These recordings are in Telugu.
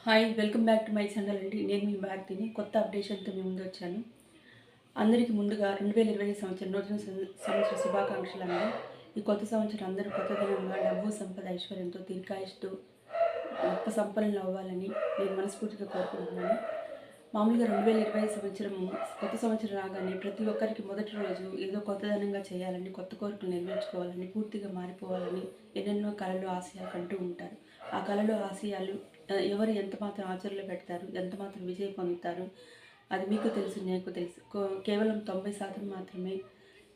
Hi welcome back to my channel అండి. నేను మీ భారతిని కొత్త అప్డేషన్తో మీ ముందు వచ్చాను. అందరికీ ముందుగా 2025 సంవత్సరం నూతన సంవత్సర శుభాకాంక్షలు అండి. ఈ కొత్త సంవత్సరం అందరూ కొత్తదనంగా డబ్బు సంపద ఐశ్వర్యంతో దీర్ఘాయుష్తో గొప్ప సంపన్నులు అవ్వాలని నేను మనస్ఫూర్తిగా కోరుకుంటున్నాను. మామూలుగా 2025 సంవత్సరం కొత్త సంవత్సరం రాగానే ప్రతి ఒక్కరికి మొదటి రోజు ఏదో కొత్తదనంగా చేయాలని, కొత్త కోరికలు నెరవేర్చుకోవాలని, పూర్తిగా మారిపోవాలని ఎన్నెన్నో కలలు ఆశయాలు కంటూ ఉంటారు. ఆ కలలు ఆశయాలు ఎవరు ఎంత మాత్రం ఆచరణలో పెడతారు, ఎంత మాత్రం విజయం పొందుతారు అది మీకు తెలుసు, నాకు తెలుసు. కేవలం 90% మాత్రమే,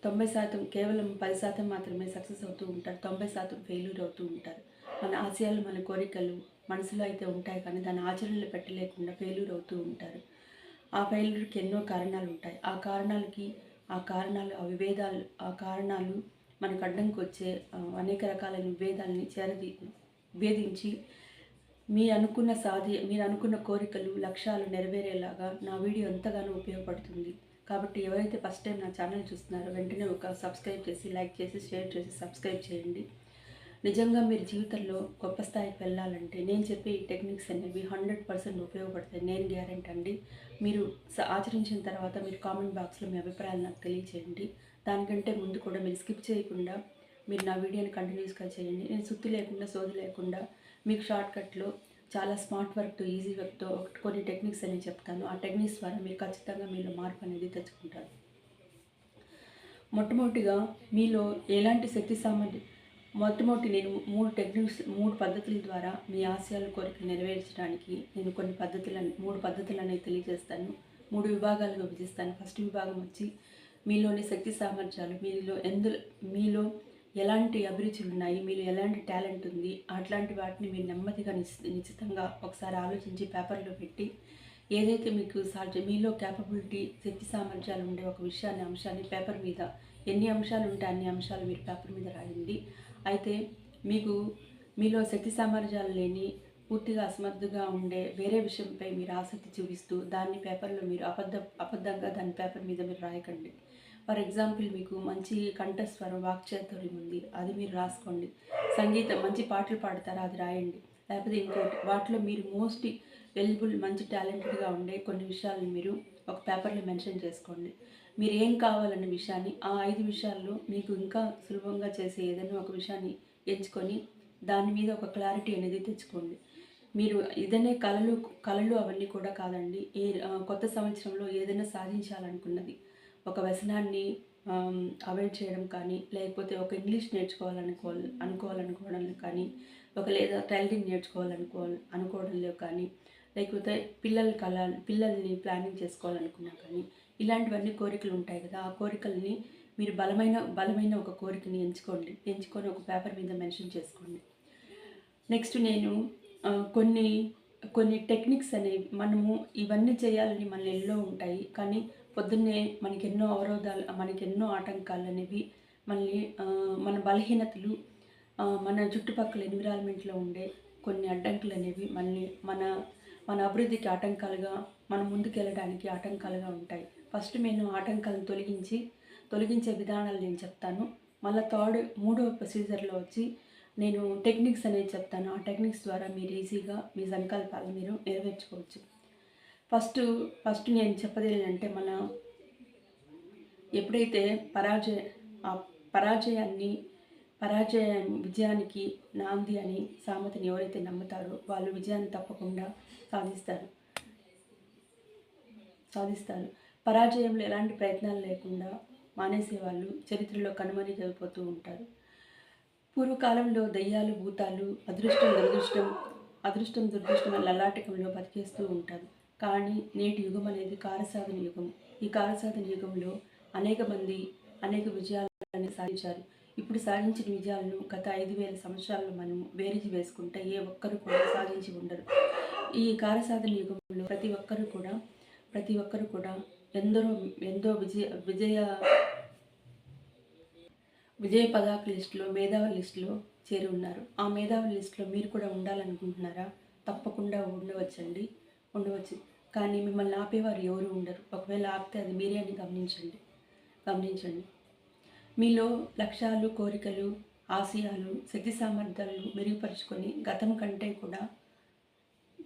90% కేవలం 10% మాత్రమే సక్సెస్ అవుతూ ఉంటారు, 90% ఫెయిల్యూర్ అవుతూ ఉంటారు. మన ఆశయాలు మన కోరికలు మనసులో అయితే ఉంటాయి, కానీ దాన్ని ఆచరణలో పెట్టలేకుండా ఫెయిల్యూర్ అవుతూ ఉంటారు. ఆ ఫెయిల్యూర్కి ఎన్నో కారణాలు ఉంటాయి. ఆ కారణాలు మనకు అడ్డంకి వచ్చే అనేక రకాలైన విభేదాలని భేదించి మీరు అనుకున్న కోరికలు లక్ష్యాలు నెరవేరేలాగా నా వీడియో ఎంతగానో ఉపయోగపడుతుంది. కాబట్టి ఎవరైతే ఫస్ట్ టైం నా ఛానల్ చూస్తున్నారో వెంటనే ఒక సబ్స్క్రైబ్ చేసి, లైక్ చేసి, షేర్ చేసి సబ్స్క్రైబ్ చేయండి. నిజంగా మీరు జీవితంలో గొప్ప స్థాయికి వెళ్ళాలంటే నేను చెప్పే ఈ టెక్నిక్స్ అనేవి 100% ఉపయోగపడతాయి, నేను గ్యారెంటీ అండి. మీరు ఆచరించిన తర్వాత మీరు కామెంట్ బాక్స్లో మీ అభిప్రాయాలు నాకు తెలియచేయండి. దానికంటే ముందు కూడా మీరు స్కిప్ చేయకుండా మీరు నా వీడియోని కంటిన్యూస్గా చేయండి. నేను సుత్తి లేకుండా, సోది లేకుండా మీకు షార్ట్కట్లో చాలా స్మార్ట్ వర్క్తో, ఈజీ వర్క్తో కొన్ని టెక్నిక్స్ అనేవి చెప్తాను. ఆ టెక్నిక్స్ ద్వారా మీరు ఖచ్చితంగా మీలో మార్పు అనేది తెచ్చుకుంటారు. మొట్టమొదటిగా మీలో ఎలాంటి శక్తి సామర్థ్యం నేను మూడు పద్ధతుల ద్వారా మీ ఆశయాల కోరికలు నెరవేర్చడానికి నేను మూడు పద్ధతులు అనేవి తెలియజేస్తాను. 3 విభాగాలుగా విభజిస్తాను. ఫస్ట్ విభాగం వచ్చి మీలోని శక్తి సామర్థ్యాలు, మీలో ఎలాంటి అభిరుచులు ఉన్నాయి, మీలో ఎలాంటి టాలెంట్ ఉంది, అట్లాంటి వాటిని మీరు నెమ్మదిగా నిశ్చితంగా ఒకసారి ఆలోచించి పేపర్లో పెట్టి ఏదైతే మీకు మీలో క్యాపబిలిటీ, శక్తి సామర్థ్యాలు ఉండే ఒక అంశాన్ని పేపర్ మీద ఎన్ని అంశాలు ఉంటే అన్ని అంశాలు మీరు పేపర్ మీద రాయండి. అయితే మీలో శక్తి సామర్థ్యాలు లేని, పూర్తిగా అసమర్థగా ఉండే వేరే విషయంపై మీరు ఆసక్తి చూపిస్తూ దాన్ని పేపర్లో మీరు అబద్ధంగా దాని పేపర్ మీద మీరు రాయకండి. ఫర్ ఎగ్జాంపుల్, మీకు మంచి కంఠస్వరం, వాక్చాతుర్యం ఉంది, అది మీరు రాసుకోండి. సంగీతం, మంచి పాటలు పాడతారా, అది రాయండి. లేకపోతే ఇంకోటి, వాటిలో మీరు మోస్ట్ ఎలిజిబుల్, మంచి టాలెంటెడ్గా ఉండే కొన్ని విషయాలను మీరు ఒక పేపర్లో మెన్షన్ చేసుకోండి. మీరు ఏం కావాలన్న విషయాన్ని, ఆ 5 విషయాల్లో మీకు ఇంకా సులభంగా చేసే ఏదైనా ఒక విషయాన్ని ఎంచుకొని దాని మీద ఒక క్లారిటీ అనేది తెచ్చుకోండి. మీరు ఏదైనా కళలు అవన్నీ కూడా కాదండి. కొత్త సంవత్సరంలో ఏదైనా సాధించాలనుకున్నది, ఒక వ్యసనాన్ని అవాయిడ్ చేయడం కానీ, లేకపోతే ఒక ఇంగ్లీష్ అనుకోవడం కానీ, లేదా టైలరింగ్ అనుకోవడంలో కానీ, లేకపోతే పిల్లల్ని ప్లానింగ్ చేసుకోవాలనుకున్నా కానీ, ఇలాంటివన్నీ కోరికలు ఉంటాయి కదా. ఆ కోరికల్ని మీరు బలమైన ఒక కోరికని ఎంచుకొని ఒక పేపర్ మీద మెన్షన్ చేసుకోండి. నెక్స్ట్ నేను కొన్ని టెక్నిక్స్ అనేవి, మనము ఇవన్నీ చేయాలని మన ఎన్నో ఉంటాయి, కానీ పొద్దున్నే మనకెన్నో ఆటంకాలు అనేవి మన బలహీనతలు, మన చుట్టుపక్కల ఎన్విరాన్మెంట్లో ఉండే కొన్ని అడ్డంకులు అనేవి మన అభివృద్ధికి ఆటంకాలుగా, మనం ముందుకెళ్ళడానికి ఆటంకాలుగా ఉంటాయి. ఫస్ట్ నేను ఆటంకాలను తొలగించే విధానాలు నేను చెప్తాను. మళ్ళీ మూడవ ప్రొసీజర్లో వచ్చి నేను టెక్నిక్స్ అనేది చెప్తాను. ఆ టెక్నిక్స్ ద్వారా మీరు ఈజీగా మీ సంకల్పాలు మీరు నెరవేర్చుకోవచ్చు. ఫస్ట్ నేను చెప్పేది ఏంటంటే, ఎప్పుడైతే విజయానికి నాంది అని సామెతని ఎవరైతే నమ్ముతారో వాళ్ళు విజయాన్ని తప్పకుండా సాధిస్తారు. పరాజయంలో ఎలాంటి ప్రయత్నాలు లేకుండా మానేసేవాళ్ళు చరిత్రలో కనుమరుగైపోతూ ఉంటారు. పూర్వకాలంలో దయ్యాలు, భూతాలు, అదృష్టం దురదృష్టం లలాటకంలో బతికేస్తూ ఉంటారు. కానీ నేటి యుగం అనేది కార్యసాధన యుగం. ఈ కార్యసాధన యుగంలో అనేక మంది అనేక విజయాలను సాధించారు. ఇప్పుడు సాధించిన విజయాలను గత 5,000 సంవత్సరాల్లో మనం బేరీజు వేసుకుంటే ఏ ఒక్కరు కూడా సాధించి ఉండరు. ఈ కార్యసాధన యుగంలో ప్రతి ఒక్కరు కూడా ఎంతో విజయ పతాక లిస్టులో, మేధావుల లిస్టులో చేరి ఉన్నారు. ఆ మేధావుల లిస్టులో మీరు కూడా ఉండాలనుకుంటున్నారా? తప్పకుండా ఉండవచ్చు. కానీ మిమ్మల్ని ఆపేవారు ఎవరు ఉండరు. ఒకవేళ ఆపితే అది మీరే అని గమనించండి. మీలో లక్ష్యాలు, కోరికలు, ఆశయాలు, శక్తి సామర్థ్యాలు మెరుగుపరుచుకొని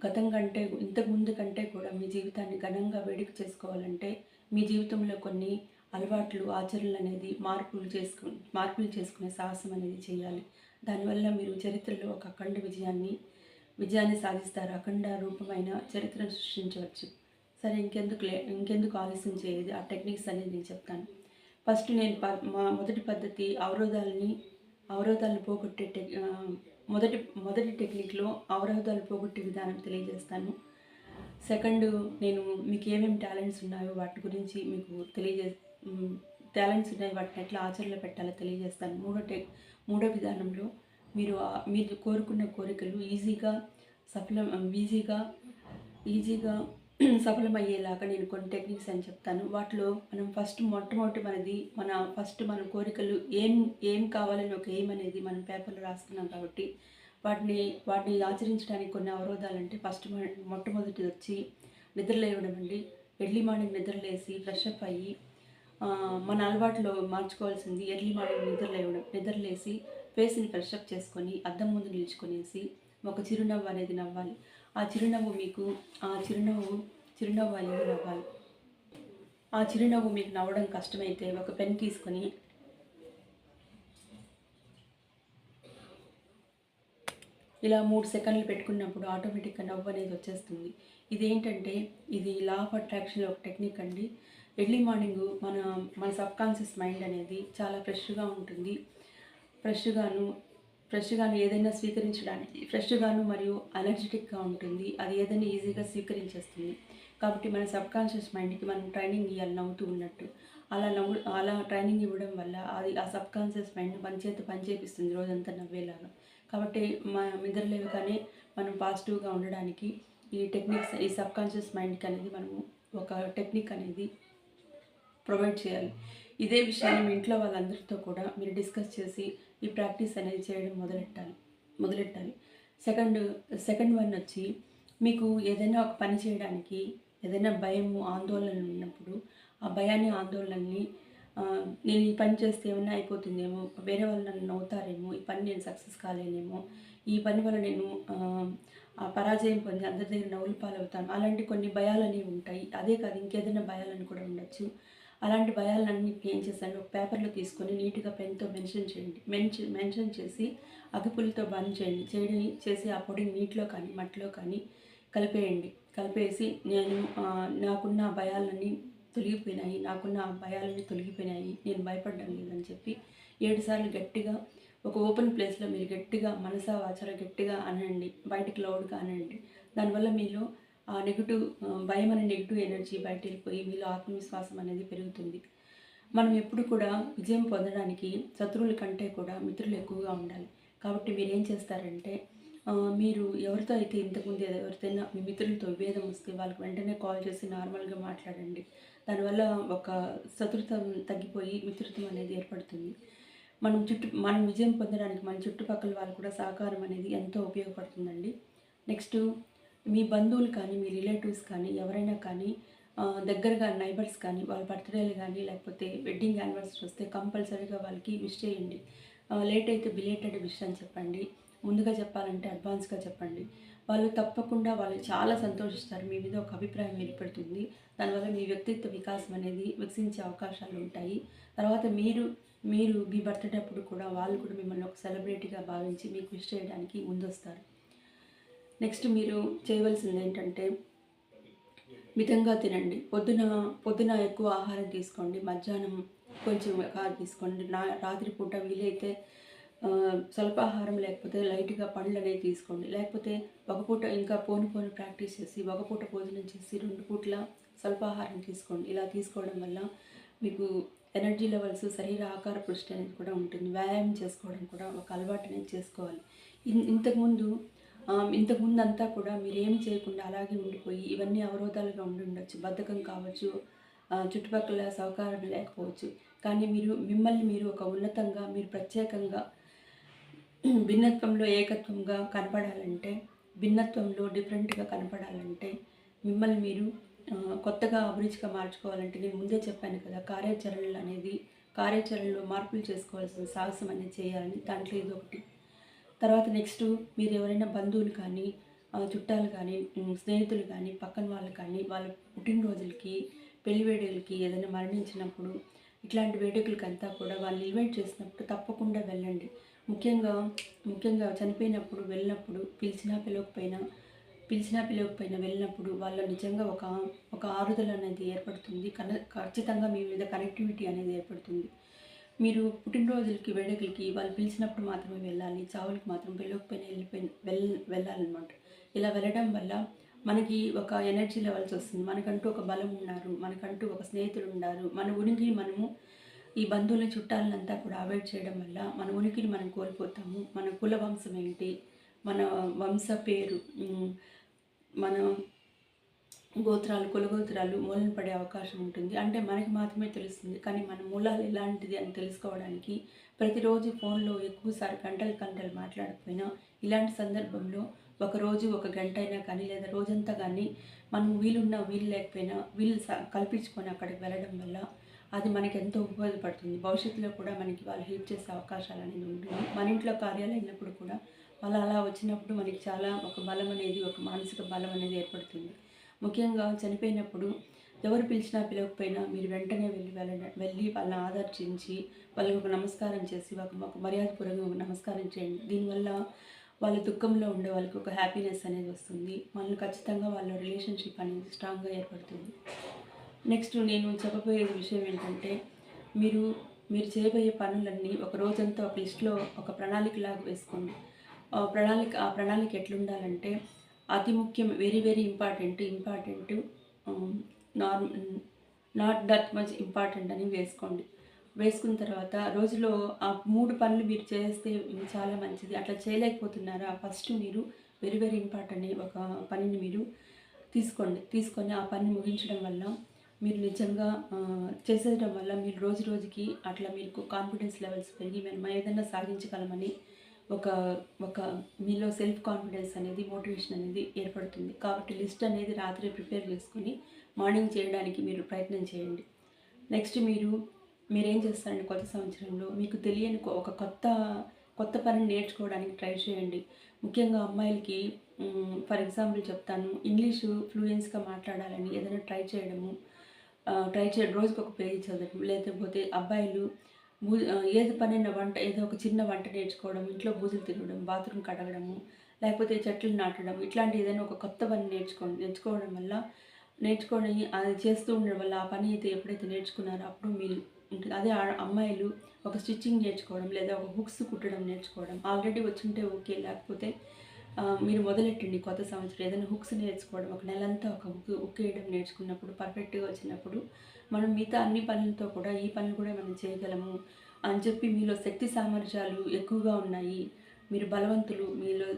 గతం కంటే ఇంతకు ముందు కంటే కూడా మీ జీవితాన్ని ఘనంగా వేడుక చేసుకోవాలంటే మీ జీవితంలో కొన్ని అలవాట్లు ఆచరణలు అనేది మార్పులు చేసుకునే సాహసం అనేది చేయాలి. దానివల్ల మీరు చరిత్రలో ఒక అఖండ విజయాన్ని సాధిస్తారు. అఖండ రూపమైన చరిత్రను సృష్టించవచ్చు. సరే, ఇంకెందుకు ఆలస్యం చేయదు, ఆ టెక్నిక్స్ అనేది నేను చెప్తాను. ఫస్ట్ నేను మా మొదటి పద్ధతి అవరోధాలను పోగొట్టే మొదటి టెక్నిక్లో అవరోధాలు పోగొట్టే విధానం తెలియజేస్తాను. సెకండ్, నేను మీకు ఏమేమి టాలెంట్స్ ఉన్నాయో వాటి గురించి మీకు టాలెంట్స్ ఉన్నాయి వాటిని ఎట్లా ఆచరణలో పెట్టాలో తెలియజేస్తాను. మూడో విధానంలో మీరు కోరుకున్న కోరికలు ఈజీగా సఫలమయ్యేలాగా నేను కొన్ని టెక్నిక్స్ అని చెప్తాను. వాటిలో మనం మొట్టమొదటి మన కోరికలు ఏం కావాలని ఒక ఎయిమ్ అనేది మనం పేపర్లో రాసుకున్నాం కాబట్టి వాటిని ఆచరించడానికి కొన్ని అవరోధాలు అంటే మొట్టమొదటిది వచ్చి నిద్రలేవడం అండి. ఎర్లీ మార్నింగ్ నిద్రలేసి ఫ్రెష్ అప్ అయ్యి మన అలవాట్లో మార్చుకోవాల్సింది ఎర్లీ మార్నింగ్ నిద్రలేసి ఫేస్ని ఫ్రెష్ అప్ చేసుకొని అద్దం ముందు నిల్చుకొనేసి ఒక చిరునవ్వు అనేది నవ్వాలి. ఆ చిరునవ్వు అనేది నవ్వాలి. ఆ చిరునవ్వు మీకు నవ్వడం కష్టమైతే ఒక పెన్ తీసుకొని ఇలా 3 సెకండ్లు పెట్టుకున్నప్పుడు ఆటోమేటిక్గా నవ్వు అనేది వచ్చేస్తుంది. ఇదేంటంటే ఇది లా ఆఫ్ అట్రాక్షన్లో ఒక టెక్నిక్ అండి. ఎర్లీ మార్నింగ్ మన సబ్కాన్షియస్ మైండ్ అనేది చాలా ఫ్రెష్గా ఉంటుంది. ఫ్రెష్గాను ఏదైనా స్వీకరించడానికి ఫ్రెష్గాను మరియు ఎనర్జెటిక్గా ఉంటుంది. అది ఏదైనా ఈజీగా స్వీకరించేస్తుంది. కాబట్టి మన సబ్కాన్షియస్ మైండ్కి మనం ట్రైనింగ్ ఇవ్వాలి నవ్వుతూ ఉన్నట్టు. అలా ట్రైనింగ్ ఇవ్వడం వల్ల ఆ సబ్కాన్షియస్ మైండ్ మన చేత పని చేపిస్తుంది రోజంతా నవ్వేలాగా. కాబట్టి నిద్రలేవగానే మనం పాజిటివ్గా ఉండడానికి ఈ సబ్కాన్షియస్ మైండ్కి అనేది మనము ఒక టెక్నిక్ అనేది ప్రొవైడ్ చేయాలి. ఇదే విషయాన్ని మీ ఇంట్లో వాళ్ళందరితో కూడా మీరు డిస్కస్ చేసి ఈ ప్రాక్టీస్ అనేది చేయడం మొదలెట్టాలి. సెకండ్ వన్ వచ్చి మీకు ఏదైనా ఒక పని చేయడానికి ఏదైనా భయము ఆందోళన ఉన్నప్పుడు ఆ భయాన్ని ఆందోళనని నేను ఈ పని చేస్తే ఏమైనా అయిపోతుందేమో, వేరే వాళ్ళు నన్ను నవ్వుతారేమో, ఈ పని నేను సక్సెస్ కాలేనేమో, ఈ పని వల్ల నేను పరాజయం పొంది అందరి దగ్గర నవ్వులు పాలవుతాను, అలాంటి కొన్ని భయాలు అనేవి ఉంటాయి. అదే కాదు, ఇంకేదైనా భయాలని కూడా ఉండొచ్చు. అలాంటి భయాలన్నింటినీ ఏం చేశాను, ఒక పేపర్లో తీసుకొని నీట్గా పెన్తో మెన్షన్ చేసి అగ్గిపుల్లతో బర్న్ చేసి ఆ పొడిని నీటిలో కానీ మట్టిలో కానీ కలిపేసి నాకున్న భయాలన్నీ తొలగిపోయినాయి, నేను భయపడ్డం లేదని చెప్పి 7 సార్లు గట్టిగా ఒక ఓపెన్ ప్లేస్లో మీరు గట్టిగా మనసా వాచాలో గట్టిగా అనండి, బయటికి లౌడ్గా అనండి. దానివల్ల మీలో ఆ భయం అనే నెగిటివ్ ఎనర్జీ బయట వెళ్ళిపోయి మీలో ఆత్మవిశ్వాసం అనేది పెరుగుతుంది. మనం ఎప్పుడు కూడా విజయం పొందడానికి శత్రువుల కంటే కూడా మిత్రులు ఎక్కువగా ఉండాలి. కాబట్టి మీరు ఏం చేస్తారంటే, మీరు ఎవరితో అయితే ఇంతకుముందు ఎవరితోనైనా మీ మిత్రులతో విభేదం వస్తే వాళ్ళకి వెంటనే కాల్ చేసి నార్మల్గా మాట్లాడండి. దానివల్ల ఒక శత్రుత్వం తగ్గిపోయి మిత్రత్వం అనేది ఏర్పడుతుంది. మనం విజయం పొందడానికి మన చుట్టుపక్కల వాళ్ళు కూడా సహకారం అనేది ఎంతో ఉపయోగపడుతుందండి. నెక్స్ట్, మీ బంధువులు కానీ మీ రిలేటివ్స్ కానీ ఎవరైనా కానీ దగ్గరగా నైబర్స్ కానీ వాళ్ళ బర్త్డేలు కానీ లేకపోతే వెడ్డింగ్ యానివర్సరీ వస్తే కంపల్సరీగా వాళ్ళకి విష్ చేయండి. లేట్ అయితే బిలేటెడ్ విష్ అని చెప్పండి. ముందుగా చెప్పాలంటే అడ్వాన్స్గా చెప్పండి. వాళ్ళు చాలా సంతోషిస్తారు. మీ మీద ఒక అభిప్రాయం ఏర్పడుతుంది. దానివల్ల మీ వ్యక్తిత్వ వికాసం అనేది వికసించే అవకాశాలు ఉంటాయి. తర్వాత మీరు మీ బర్త్డే అప్పుడు కూడా వాళ్ళు కూడా మిమ్మల్ని ఒక సెలబ్రిటీగా భావించి మీకు విష్ చేయడానికి ముందొస్తారు. నెక్స్ట్, మీరు చేయవలసింది ఏంటంటే మితంగా తినండి. పొద్దున ఎక్కువ ఆహారం తీసుకోండి, మధ్యాహ్నం కొంచెం ఆహారం తీసుకోండి, రాత్రిపూట వీలైతే స్వల్పాహారం లేకపోతే లైట్గా పండ్లు అనేవి తీసుకోండి. లేకపోతే ఒక పూట ఇంకా పోను ప్రాక్టీస్ చేసి ఒక పూట భోజనం చేసి 2 పూట్ల స్వల్పాహారం తీసుకోండి. ఇలా తీసుకోవడం వల్ల మీకు ఎనర్జీ లెవెల్స్, శరీర ఆకార పుష్టి అనేది కూడా ఉంటుంది. వ్యాయామం చేసుకోవడం కూడా ఒక అలవాటు అనేది చేసుకోవాలి. ఇంతకుముందు అంతా కూడా మీరు ఏమి చేయకుండా అలాగే ఉండిపోయి ఇవన్నీ అవరోధాలుగా ఉండొచ్చు. బద్ధకం కావచ్చు, చుట్టుపక్కల సహకారం లేకపోవచ్చు. కానీ మిమ్మల్ని మీరు ఒక ఉన్నతంగా, మీరు ప్రత్యేకంగా, భిన్నత్వంలో ఏకత్వంగా కనపడాలంటే, భిన్నత్వంలో డిఫరెంట్గా కనపడాలంటే, మిమ్మల్ని మీరు కొత్తగా అభిరుచిగా మార్చుకోవాలంటే నేను ముందే చెప్పాను కదా, కార్యాచరణలో మార్పులు చేసుకోవాల్సిన సాహసం అనేది చేయాలని. దాంట్లో ఇది ఒకటి. తర్వాత నెక్స్ట్, మీరు ఎవరైనా బంధువులు కానీ చుట్టాలు కానీ, స్నేహితులు కానీ, పక్కన వాళ్ళు కానీ, వాళ్ళ పుట్టినరోజులకి, పెళ్లి వేడుకలకి, ఏదైనా మరణించినప్పుడు ఇట్లాంటి వేడుకలకంతా కూడా వాళ్ళని ఇన్వైట్ చేసినప్పుడు తప్పకుండా వెళ్ళండి. ముఖ్యంగా ముఖ్యంగా చనిపోయినప్పుడు వెళ్ళినప్పుడు పిలిచినా పిలవకపోయినా వెళ్ళినప్పుడు వాళ్ళ నిజంగా ఒక ఆరుదల అనేది ఏర్పడుతుంది. ఖచ్చితంగా మీ మీద కనెక్టివిటీ అనేది ఏర్పడుతుంది. మీరు పుట్టినరోజులకి, వేడుకలకి వాళ్ళు పిలిచినప్పుడు మాత్రమే వెళ్ళాలి. చావులకి మాత్రం పిలవకపోయినా వెళ్ళాలన్నమాట. ఇలా వెళ్ళడం వల్ల మనకి ఒక ఎనర్జీ లెవెల్స్ వస్తుంది. మనకంటూ ఒక బలం ఉన్నారు. మనకంటూ ఒక స్నేహితులు ఉన్నారు. మన ఉనికిని మనము ఈ బంధువులని, చుట్టాలనంతా కూడా అవాయిడ్ చేయడం వల్ల మన ఉనికిని మనం కోల్పోతాము. మన కుల వంశం ఏంటి, మన వంశ పేరు, మన కులగోత్రాలు మూలన పడే అవకాశం ఉంటుంది. అంటే మనకి మాత్రమే తెలుస్తుంది. కానీ మన మూలాలు ఎలాంటిది అని తెలుసుకోవడానికి ప్రతిరోజు ఫోన్లో ఎక్కువసారి గంటలు మాట్లాడకపోయినా ఇలాంటి సందర్భంలో ఒకరోజు ఒక గంట అయినా కానీ లేదా రోజంతా కానీ మనం వీలున్నా వీలు లేకపోయినా కల్పించుకొని అక్కడికి వెళ్ళడం వల్ల అది మనకి ఎంతో ఉపయోగపడుతుంది. భవిష్యత్తులో కూడా మనకి వాళ్ళు హెల్ప్ చేసే అవకాశాలు అనేది ఉంటుంది. మన ఇంట్లో కార్యాలు అయినప్పుడు కూడా వాళ్ళు అలా వచ్చినప్పుడు మనకి చాలా ఒక బలం అనేది, ఒక మానసిక బలం అనేది ఏర్పడుతుంది. ముఖ్యంగా చనిపోయినప్పుడు ఎవరు పిలిచినా పిలవకపోయినా మీరు వెంటనే వెళ్ళి వాళ్ళని ఆదర్శించి వాళ్ళకి ఒక నమస్కారం చేసి ఒక మర్యాదపూర్వకంగా ఒక నమస్కారం చేయండి. దీనివల్ల వాళ్ళ దుఃఖంలో ఉండే వాళ్ళకి ఒక హ్యాపీనెస్ అనేది వస్తుంది. మనల్ని ఖచ్చితంగా వాళ్ళ రిలేషన్షిప్ అనేది స్ట్రాంగ్గా ఏర్పడుతుంది. నెక్స్ట్ నేను చెప్పబోయే విషయం ఏంటంటే మీరు మీరు చేయబోయే పనులన్నీ ఒక రోజంతా ఒక లిస్ట్లో ఒక ప్రణాళికలాగా వేసుకోండి. ఆ ప్రణాళిక ఎట్లుండాలంటే అతి ముఖ్యం, very very important not that much important అని వేసుకోండి. వేసుకున్న తర్వాత రోజులో ఆ 3 పనులు మీరు చేస్తే చాలా మంచిది. అట్లా చేయలేకపోతున్నారా, ఫస్ట్ మీరు వెరీ వెరీ ఇంపార్టెంట్ ఒక పనిని మీరు తీసుకొని ఆ పనిని ముగించడం వల్ల మీరు నిజంగా చేసేయడం వల్ల మీరు రోజుకి అట్లా మీకు కాన్ఫిడెన్స్ లెవెల్స్ పెరిగి మేము ఏదైనా సాధించగలమని ఒక ఒక మీలో సెల్ఫ్ కాన్ఫిడెన్స్ అనేది, మోటివేషన్ అనేది ఏర్పడుతుంది. కాబట్టి లిస్ట్ అనేది రాత్రి ప్రిపేర్ చేసుకొని మార్నింగ్ చేయడానికి మీరు ప్రయత్నం చేయండి. నెక్స్ట్ మీరేం చేస్తారంటే కొత్త సంవత్సరంలో మీకు తెలియని ఒక కొత్త పనిని నేర్చుకోవడానికి ట్రై చేయండి. ముఖ్యంగా అమ్మాయిలకి ఫర్ ఎగ్జాంపుల్ చెప్తాను, ఇంగ్లీషు ఫ్లూయెన్స్గా మాట్లాడాలని ఏదైనా ట్రై చేయడం, రోజుకి ఒక పేజీ చదవడం. లేకపోతే అబ్బాయిలు ఏది పనైనా ఏదో ఒక చిన్న వంట నేర్చుకోవడం, ఇంట్లో బూజులు తిరగడం, బాత్రూమ్ కడగడము, లేకపోతే చెట్లు నాటడం, ఇట్లాంటి ఏదైనా ఒక కొత్త పని నేర్చుకోవడం వల్ల అది చేస్తూ ఉండడం వల్ల ఆ పని అయితే ఎప్పుడైతే నేర్చుకున్నారో అప్పుడు మీరు ఉంటుంది. అదే అమ్మాయిలు ఒక స్టిచ్చింగ్ నేర్చుకోవడం లేదా ఒక హుక్స్ కుట్టడం నేర్చుకోవడం ఆల్రెడీ వచ్చుంటే ఓకే, లేకపోతే మీరు మొదలెట్టండి. కొత్త సంవత్సరం ఏదైనా హుక్స్ నేర్చుకోవడం, ఒక నెలంతా ఒక హుక్ వేయడం నేర్చుకున్నప్పుడు పర్ఫెక్ట్గా వచ్చినప్పుడు మనం మిగతా అన్ని పనులతో కూడా ఈ పనులు కూడా మనం చేయగలము అని చెప్పి మీలో శక్తి సామర్థ్యాలు ఎక్కువగా ఉన్నాయి, మీరు బలవంతులు, మీలో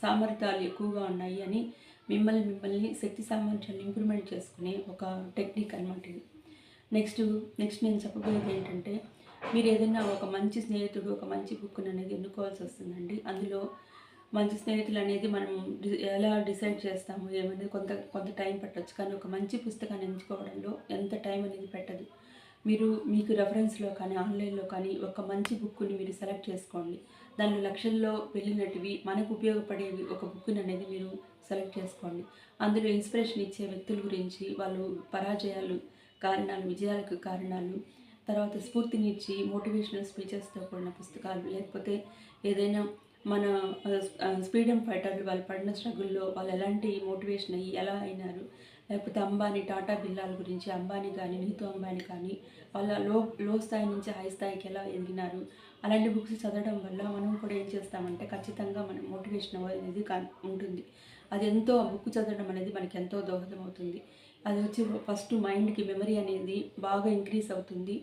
సామర్థ్యాలు ఎక్కువగా ఉన్నాయి అని మిమ్మల్ని శక్తి సామర్థ్యాన్ని ఇంప్రూవ్మెంట్ చేసుకునే ఒక టెక్నిక్ అనమాట ఇది. నెక్స్ట్ నేను చెప్పబోయేది ఏంటంటే మీరు ఏదైనా ఒక మంచి స్నేహితుడు, ఒక మంచి బుక్ని అనేది ఎన్నుకోవాల్సి వస్తుందండి. అందులో మంచి స్నేహితులు అనేది మనం ఎలా డిసైడ్ చేస్తాము ఏమనేది కొంత టైం పట్టవచ్చు. కానీ ఒక మంచి పుస్తకాన్ని ఎంచుకోవడంలో ఎంత టైం అనేది పెట్టదు. మీకు రెఫరెన్స్లో కానీ ఆన్లైన్లో కానీ ఒక మంచి బుక్ని మీరు సెలెక్ట్ చేసుకోండి. దానిలో లక్షల్లో వెళ్ళినటివి మనకు ఉపయోగపడేవి ఒక బుక్ని అనేది మీరు సెలెక్ట్ చేసుకోండి. అందులో ఇన్స్పిరేషన్ ఇచ్చే వ్యక్తుల గురించి, వాళ్ళు పరాజయాలు కారణాలు, విజయాలకు కారణాలు, తర్వాత స్ఫూర్తినిచ్చి మోటివేషనల్ స్పీచెస్తో కూడిన పుస్తకాలు, లేకపోతే ఏదైనా మన ఫ్రీడమ్ ఫైటర్లు వాళ్ళు పడిన స్ట్రగుల్లో వాళ్ళు ఎలాంటి మోటివేషన్ అయ్యి ఎలా అయినారు, లేకపోతే టాటా బిర్లాల గురించి అంబానీ కానీ, నీతూ అంబానీ కానీ వాళ్ళ లో స్థాయి నుంచి హై స్థాయికి ఎలా ఎదిగినారు, అలాంటి బుక్స్ చదవడం వల్ల మనం కూడా ఏం చేస్తామంటే ఖచ్చితంగా మనం మోటివేషన్ అనేది ఉంటుంది. అది ఎంతో బుక్ చదవడం అనేది మనకి ఎంతో దోహదం అవుతుంది. అది వచ్చి ఫస్ట్ మైండ్కి మెమరీ అనేది బాగా ఇంక్రీజ్ అవుతుంది.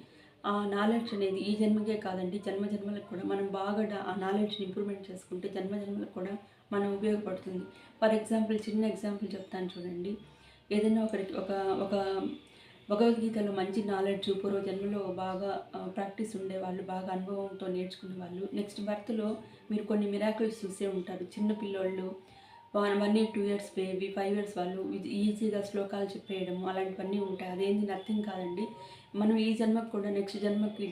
ఆ నాలెడ్జ్ అనేది ఈ జన్మకే కాదండి, జన్మలకు కూడా మనం బాగా ఆ నాలెడ్జ్ని ఇంప్రూవ్మెంట్ చేసుకుంటే జన్మలకు కూడా మనం ఉపయోగపడుతుంది. ఫర్ ఎగ్జాంపుల్ చిన్న ఎగ్జాంపుల్ చెప్తాను చూడండి. ఏదైనా ఒకరికి ఒక భగవద్గీతలో మంచి నాలెడ్జ్ పూర్వజన్మలో బాగా ప్రాక్టీస్ ఉండేవాళ్ళు, బాగా అనుభవంతో నేర్చుకునే వాళ్ళు నెక్స్ట్ బర్త్లో మీరు కొన్ని మిరాకిల్స్ చూసే ఉంటారు. చిన్న పిల్లోళ్ళు 1 ఇయర్ 2 ఇయర్స్ బేబీ 5 ఇయర్స్ వాళ్ళు ఇది ఈజీగా శ్లోకాలు చెప్పేయడం అలాంటివన్నీ ఉంటాయి. అదేంది నథింగ్ కాదండి. మనం ఈ జన్మకు కూడా నెక్స్ట్ జన్మకి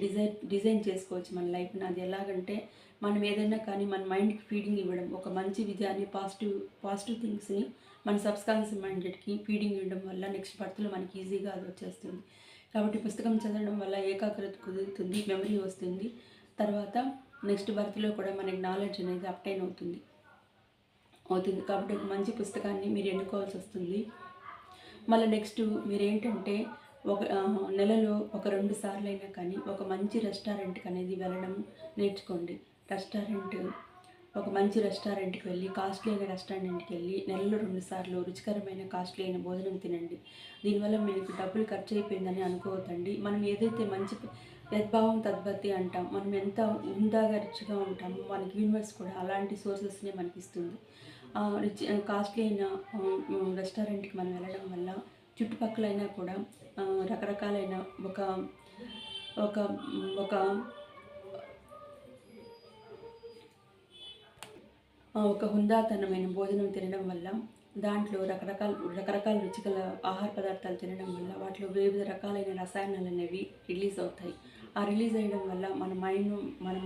డిజైన్ చేసుకోవచ్చు మన లైఫ్‌ని. అది ఎలాగంటే మనం ఏదైనా కానీ మన మైండ్‌కి ఫీడింగ్ ఇవ్వడం, ఒక మంచి విజయాన్ని పాజిటివ్ థింగ్స్‌ని మన సబ్‌కాన్షియస్ మైండెడ్‌కి ఫీడింగ్ ఇవ్వడం వల్ల నెక్స్ట్ బర్త్‌లో మనకి ఈజీగా అది వచ్చేస్తుంది. కాబట్టి పుస్తకం చదవడం వల్ల ఏకాగ్రత కుదురుతుంది, మెమరీ వస్తుంది. తర్వాత నెక్స్ట్ బర్త్‌లో కూడా మనకి నాలెడ్జ్ అనేది అప్టైన్ అవుతుంది. కాబట్టి ఒక మంచి పుస్తకాన్ని మీరు ఎన్నుకోవాల్సి వస్తుంది. మళ్ళీ నెక్స్ట్ మీరేంటంటే నెలలో ఒక 2 సార్లైనా కానీ ఒక మంచి రెస్టారెంట్‌కి అనేది వెళ్ళడం నేర్చుకోండి. ఒక మంచి రెస్టారెంట్‌కి వెళ్ళి కాస్ట్లీ అయిన రెస్టారెంట్‌కి వెళ్ళి నెలలో 2 సార్లు రుచికరమైన కాస్ట్లీ అయిన భోజనం తినండి. దీనివల్ల మీకు డబ్బులు ఖర్చు అయిపోయిందని అనుకోవద్దండి. మనం ఏదైతే మంచి యద్భావం తద్భవతి అంటాం. మనం ఎంత హుందాగా రిచ్‌గా ఉంటామో మనకి యూనివర్స్ కూడా అలాంటి సోర్సెస్‌నే మనకిస్తుంది. కాస్ట్లీ అయిన రెస్టారెంట్‌కి మనం వెళ్ళడం వల్ల చుట్టుపక్కలైనా కూడా రకరకాలైన ఒక ఒక ఒక ఒక హుందాతనమైన భోజనం తినడం వల్ల దాంట్లో రకరకాల రుచిగల ఆహార పదార్థాలు తినడం వల్ల వాటిలో వివిధ రకాలైన రసాయనాలు అనేవి రిలీజ్ అవుతాయి. ఆ రిలీజ్ అయ్యడం వల్ల మన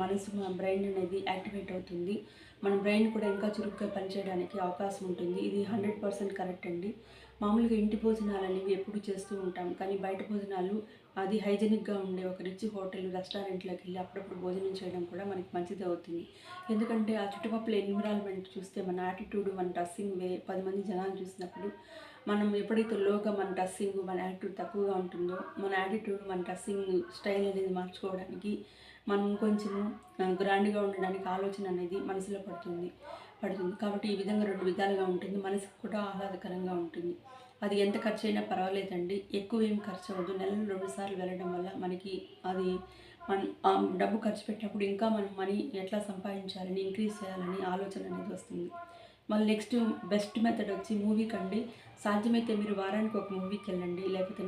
మనసు, మన బ్రెయిన్ అనేది యాక్టివేట్ అవుతుంది. మన బ్రెయిన్ కూడా ఇంకా చురుగ్గా పనిచేయడానికి అవకాశం ఉంటుంది. ఇది 100% కరెక్ట్ అండి. మామూలుగా ఇంటి భోజనాలు అనేవి ఎప్పుడు చేస్తూ ఉంటాం. కానీ బయట భోజనాలు అది హైజెనిక్‌గా ఉండే ఒక రిచ్ హోటల్, రెస్టారెంట్‌లోకి వెళ్ళి అప్పుడప్పుడు భోజనం చేయడం కూడా మనకి మంచిది అవుతుంది. ఎందుకంటే ఆ చుట్టుపక్కల ఎన్విరాన్మెంట్ చూస్తే మన యాటిట్యూడ్, మన డ్రెస్సింగ్ 10 మంది జనాలు చూసినప్పుడు మనం ఎప్పుడైతే లోగా మన డ్రెస్సింగ్, మన యాటిట్యూడ్ తక్కువగా ఉంటుందో మన యాటిట్యూడ్, మన డ్రెస్సింగ్ స్టైల్ అనేది మార్చుకోవడానికి మనం కొంచెము గ్రాండ్‌గా ఉండడానికి ఆలోచన అనేది మనసులో పడుతుంది. కాబట్టి ఈ విధంగా 2 విధాలుగా ఉంటుంది. మనసుకు కూడా ఆహ్లాదకరంగా ఉంటుంది. అది ఎంత ఖర్చయినా పర్వాలేదండి. ఎక్కువేం ఖర్చవ్వదు. నెలలో 2 సార్లు వెళ్ళడం వల్ల మనకి అది డబ్బు ఖర్చు పెట్టినప్పుడు ఇంకా మనం మనీ ఎట్లా సంపాదించాలని, ఇంక్రీజ్ చేయాలని ఆలోచన అనేది వస్తుంది. మళ్ళీ నెక్స్ట్ బెస్ట్ మెథడ్ వచ్చి మూవీకండి. సాధ్యమైతే మీరు వారానికి ఒక మూవీకెళ్ళండి. లేకపోతే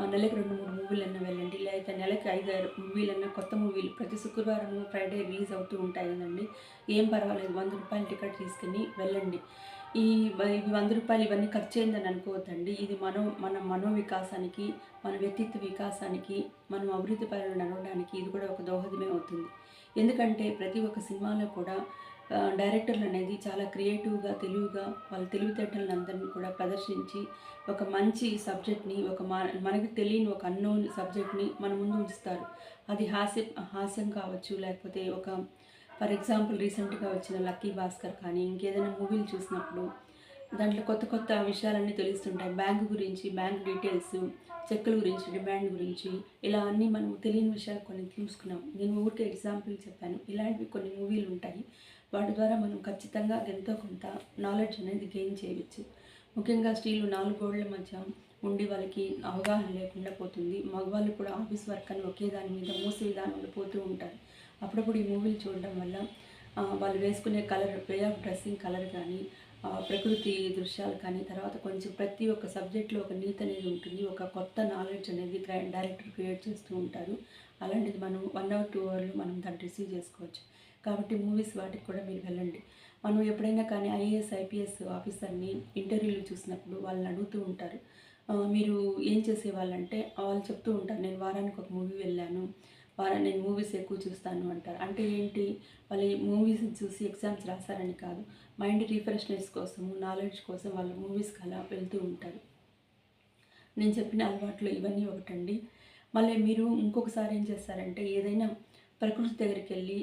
నెలకి 2, 3 మూవీలన్నా వెళ్ళండి. లేకపోతే నెలకి 5, 6 మూవీలన్నా కొత్త మూవీలు ప్రతి శుక్రవారము, ఫ్రైడే రిలీజ్ అవుతూ ఉంటాయి కదండీ! ఏం పర్వాలేదు. ₹100 టికెట్ తీసుకొని వెళ్ళండి. ఇవి ₹100 ఇవన్నీ ఖర్చయిందని అనుకోవద్దండి. ఇది మన మనోవికాసానికి, మన వ్యక్తిత్వ వికాసానికి, మనం అభివృద్ధి పరంగా నడవడానికి ఇది కూడా ఒక దోహదమే అవుతుంది. ఎందుకంటే ప్రతి ఒక్క సినిమాలో కూడా డైరెక్టర్లు అనేది చాలా క్రియేటివ్‌గా, తెలివిగా వాళ్ళ తెలివితేటలందరినీ కూడా ప్రదర్శించి ఒక మంచి సబ్జెక్ట్‌ని మనకి తెలియని ఒక అన్‌నోన్ సబ్జెక్ట్‌ని మన ముందు ఉంచుతారు. అది హాస్యం కావచ్చు, లేకపోతే ఫర్ ఎగ్జాంపుల్ రీసెంట్‌గా వచ్చిన 'లక్కీ భాస్కర్' కానీ, ఇంకేదైనా మూవీలు చూసినప్పుడు దాంట్లో కొత్త కొత్త విషయాలన్నీ తెలుస్తుంటాయి. బ్యాంక్ గురించి, బ్యాంక్ డీటెయిల్స్, చెక్కుల గురించి, డిమాండ్ గురించి ఇలా అన్నీ మనం తెలియని విషయాలు కొన్ని తెలుసుకున్నాం. నేను ఊరికే ఎగ్జాంపుల్ చెప్పాను. ఇలాంటివి కొన్ని మూవీలు ఉంటాయి. వాటి ద్వారా మనం ఖచ్చితంగా ఎంతో కొంత నాలెడ్జ్ అనేది గెయిన్ చేయవచ్చు. ముఖ్యంగా స్త్రీలు 4 గోడల మధ్య ఉండి వాళ్ళకి అవగాహన లేకుండా పోతుంది. మగవాళ్ళు కూడా ఆఫీస్ వర్క్ అని ఒకే దాని మీద మూస విధానంలో పోతూ ఉంటారు. అప్పుడప్పుడు ఈ మూవీలు చూడడం వల్ల వాళ్ళు వేసుకునే వే ఆఫ్ డ్రెస్సింగ్ కలర్ కానీ, ప్రకృతి దృశ్యాలు కానీ, తర్వాత కొంచెం ప్రతి ఒక్క సబ్జెక్ట్‌లో ఒక నీతి అనేది ఉంటుంది. ఒక కొత్త నాలెడ్జ్ అనేది డైరెక్టర్ క్రియేట్ చేస్తూ ఉంటారు. అలాంటిది మనం 1 అవర్, 2 అవర్‌లో మనం దాన్ని రిసీవ్ చేసుకోవచ్చు. కాబట్టి మూవీస్ వాటికి కూడా మీరు వెళ్ళండి. మనం ఎప్పుడైనా కానీ ఐఏఎస్, ఐపీఎస్ ఆఫీసర్‌ని ఇంటర్వ్యూలో చూసినప్పుడు వాళ్ళని అడుగుతూ ఉంటారు. మీరు ఏం చేసేవాళ్ళంటే వాళ్ళు చెప్తూ ఉంటారు. నేను వారానికి ఒక మూవీ వెళ్ళాను. నేను మూవీస్ ఎక్కువ చూస్తాను అంటారు. అంటే ఏంటి? వాళ్ళు మూవీస్‌ని చూసి ఎగ్జామ్స్ రాసారని కాదు. మైండ్ రిఫ్రెష్‌నెస్ కోసము, నాలెడ్జ్ కోసం వాళ్ళు మూవీస్‌కి అలా వెళ్తూ ఉంటారు. నేను చెప్పిన అలవాట్లు ఇవన్నీ ఒకటండి. మళ్ళీ మీరు ఇంకొకసారి ఏం చేస్తారంటే ఏదైనా ప్రకృతి దగ్గరికెళ్ళి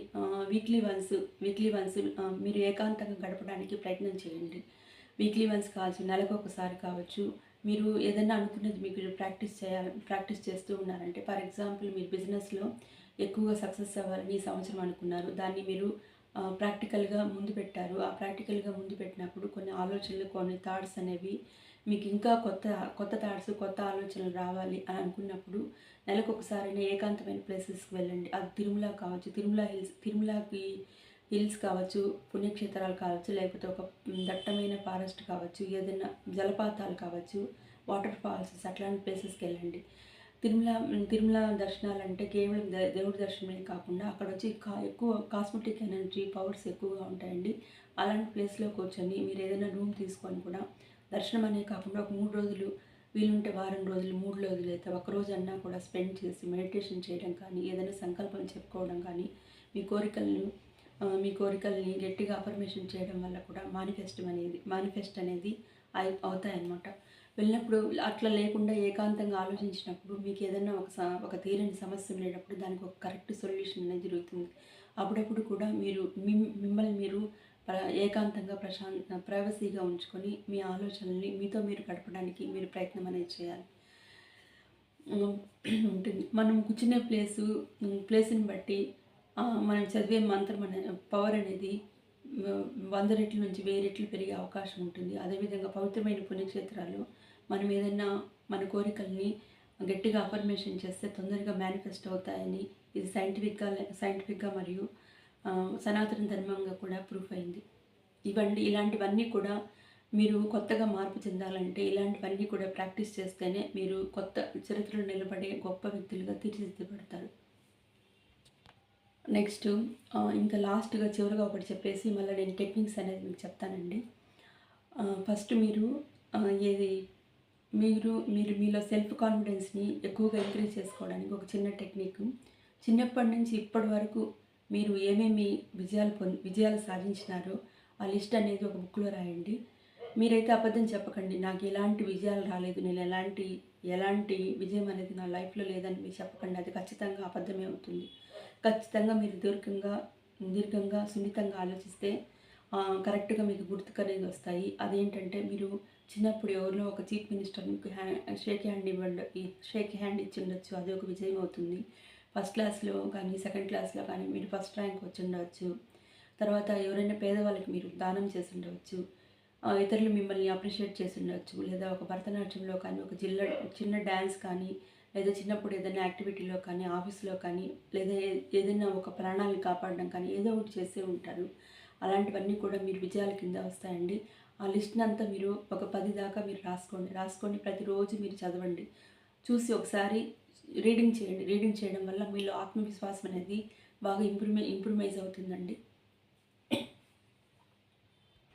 వీక్లీ వన్స్ మీరు ఏకాంతంగా గడపడానికి ప్రయత్నం చేయండి. వీక్లీ వన్స్ కావచ్చు, నెలకొకసారి కావచ్చు. మీరు ఏదైనా అనుకున్నది మీకు ప్రాక్టీస్ చేస్తూ ఉన్నారంటే ఫర్ ఎగ్జాంపుల్ మీరు బిజినెస్‌లో ఎక్కువగా సక్సెస్ అవ్వాలని ఈ సంవత్సరం అనుకున్నారు. దాన్ని మీరు ప్రాక్టికల్‌గా ముందు పెట్టారు. ఆ ప్రాక్టికల్‌గా ముందు పెట్టినప్పుడు కొన్ని ఆలోచనలు, కొన్ని థాట్స్ అనేవి మీకు ఇంకా కొత్త థాట్స్, కొత్త ఆలోచనలు రావాలి అని అనుకున్నప్పుడు నెలకొకసారైనా ఏకాంతమైన ప్లేసెస్‌కి వెళ్ళండి. అది తిరుమల కావచ్చు, హిల్స్ కావచ్చు, పుణ్యక్షేత్రాలు కావచ్చు, లేకపోతే ఒక దట్టమైన ఫారెస్ట్ కావచ్చు, ఏదైనా జలపాతాలు కావచ్చు, వాటర్ ఫాల్స్ అట్లాంటి ప్లేసెస్‌కెళ్ళండి. తిరుమల దర్శనాలంటే కేవలం దేవుడి దర్శనమే కాకుండా అక్కడొచ్చి ఎక్కువ కాస్మెటిక్ ఎనర్జీ పవర్స్ ఎక్కువగా ఉంటాయండి. అలాంటి ప్లేస్లో కూర్చొని మీరు ఏదైనా రూమ్ తీసుకొని కూడా దర్శనం అనే కాకుండా ఒక 3 రోజులు వీలుంటే వారం రోజులు 3 రోజులు అయితే ఒక రోజు అన్నా కూడా స్పెండ్ చేసి మెడిటేషన్ చేయడం కానీ ఏదైనా సంకల్పం చెప్పుకోవడం కానీ మీ కోరికల్ని గట్టిగా అఫర్మేషన్ చేయడం వల్ల కూడా మానిఫెస్ట్ అనేది అవుతాయన్నమాట. వెళ్ళినప్పుడు అట్లా లేకుండా ఏకాంతంగా ఆలోచించినప్పుడు మీకు ఏదైనా ఒక తీరని సమస్య ఉండేటప్పుడు దానికి ఒక కరెక్ట్ సొల్యూషన్ అనేది జరుగుతుంది. అప్పుడప్పుడు కూడా మీరు మిమ్మల్ని మీరు ఏకాంతంగా ప్రైవసీగా ఉంచుకొని మీ ఆలోచనల్ని మీతో మీరు గడపడానికి మీరు ప్రయత్నం అనేది చేయాలి ఉంటుంది. మనం కూర్చునే ప్లేస్ని బట్టి మనం చదివే మంత్రం అనే పవర్ అనేది 100 రెట్ల నుంచి 1000 రెట్లు పెరిగే అవకాశం ఉంటుంది. అదేవిధంగా పవిత్రమైన పుణ్యక్షేత్రాల్లో మనం ఏదైనా మన కోరికల్ని గట్టిగా అఫర్మేషన్ చేస్తే తొందరగా మేనిఫెస్ట్ అవుతాయని ఇది సైంటిఫిక్గా మరియు సనాతన ధర్మంగా కూడా ప్రూఫ్ అయింది. ఇలాంటివన్నీ కూడా మీరు కొత్తగా మార్పు చెందాలంటే ఇలాంటివన్నీ కూడా ప్రాక్టీస్ చేస్తేనే మీరు కొత్త చరిత్రలో నిలబడే గొప్ప వ్యక్తులుగా తీర్చిదిద్దబడతారు. నెక్స్ట్ ఇంకా లాస్ట్గా చివరిగా ఒకటి చెప్పేసి మళ్ళీ నేను టెక్నిక్స్ అనేది మీకు చెప్తానండి. ఫస్ట్ మీరు మీలో సెల్ఫ్ కాన్ఫిడెన్స్ని ఎక్కువగా ఇంక్రీజ్ చేసుకోవడానికి ఒక చిన్న టెక్నిక్. చిన్నప్పటి నుంచి ఇప్పటి వరకు మీరు ఏమేమి విజయాలు సాధించినారో ఆ లిస్ట్ అనేది ఒక బుక్లో రాయండి. మీరైతే అబద్ధం చెప్పకండి, నాకు ఎలాంటి విజయాలు రాలేదు, నేను ఎలాంటి విజయం అనేది నా లైఫ్లో లేదని మీరు చెప్పకండి. అది ఖచ్చితంగా అబద్ధమే అవుతుంది. ఖచ్చితంగా మీరు దీర్ఘంగా సున్నితంగా ఆలోచిస్తే కరెక్ట్గా మీకు గుర్తుకు అనేది వస్తాయి. అదేంటంటే మీరు చిన్నప్పుడు ఎవరిలో ఒక చీఫ్ మినిస్టర్ మీకు షేక్ హ్యాండ్ ఇచ్చి ఉండొచ్చు, అది ఒక విజయం అవుతుంది. ఫస్ట్ క్లాస్లో కానీ సెకండ్ క్లాస్లో కానీ మీరు ఫస్ట్ ర్యాంక్ వచ్చి ఉండవచ్చు. తర్వాత ఎవరైనా పేదవాళ్ళకి మీరు దానం చేసి ఉండవచ్చు, ఇతరులు మిమ్మల్ని అప్రిషియేట్ చేసి ఉండవచ్చు, లేదా ఒక భరతనాట్యంలో కానీ ఒక చిన్న డ్యాన్స్ కానీ, లేదా చిన్నప్పుడు ఏదైనా యాక్టివిటీలో కానీ ఆఫీస్లో కానీ, లేదా ఏదైనా ఒక ప్రాణాలను కాపాడడం కానీ ఏదో ఒకటి చేసే ఉంటారు. అలాంటివన్నీ కూడా మీరు విజయాల కింద వస్తాయండి. ఆ లిస్ట్ని అంతా మీరు ఒక 10 దాకా మీరు రాసుకొని ప్రతిరోజు మీరు చదవండి. చూసి ఒకసారి రీడింగ్ చేయండి. రీడింగ్ చేయడం వల్ల మీలో ఆత్మవిశ్వాసం అనేది బాగా ఇంప్రూవైజ్ అవుతుందండి.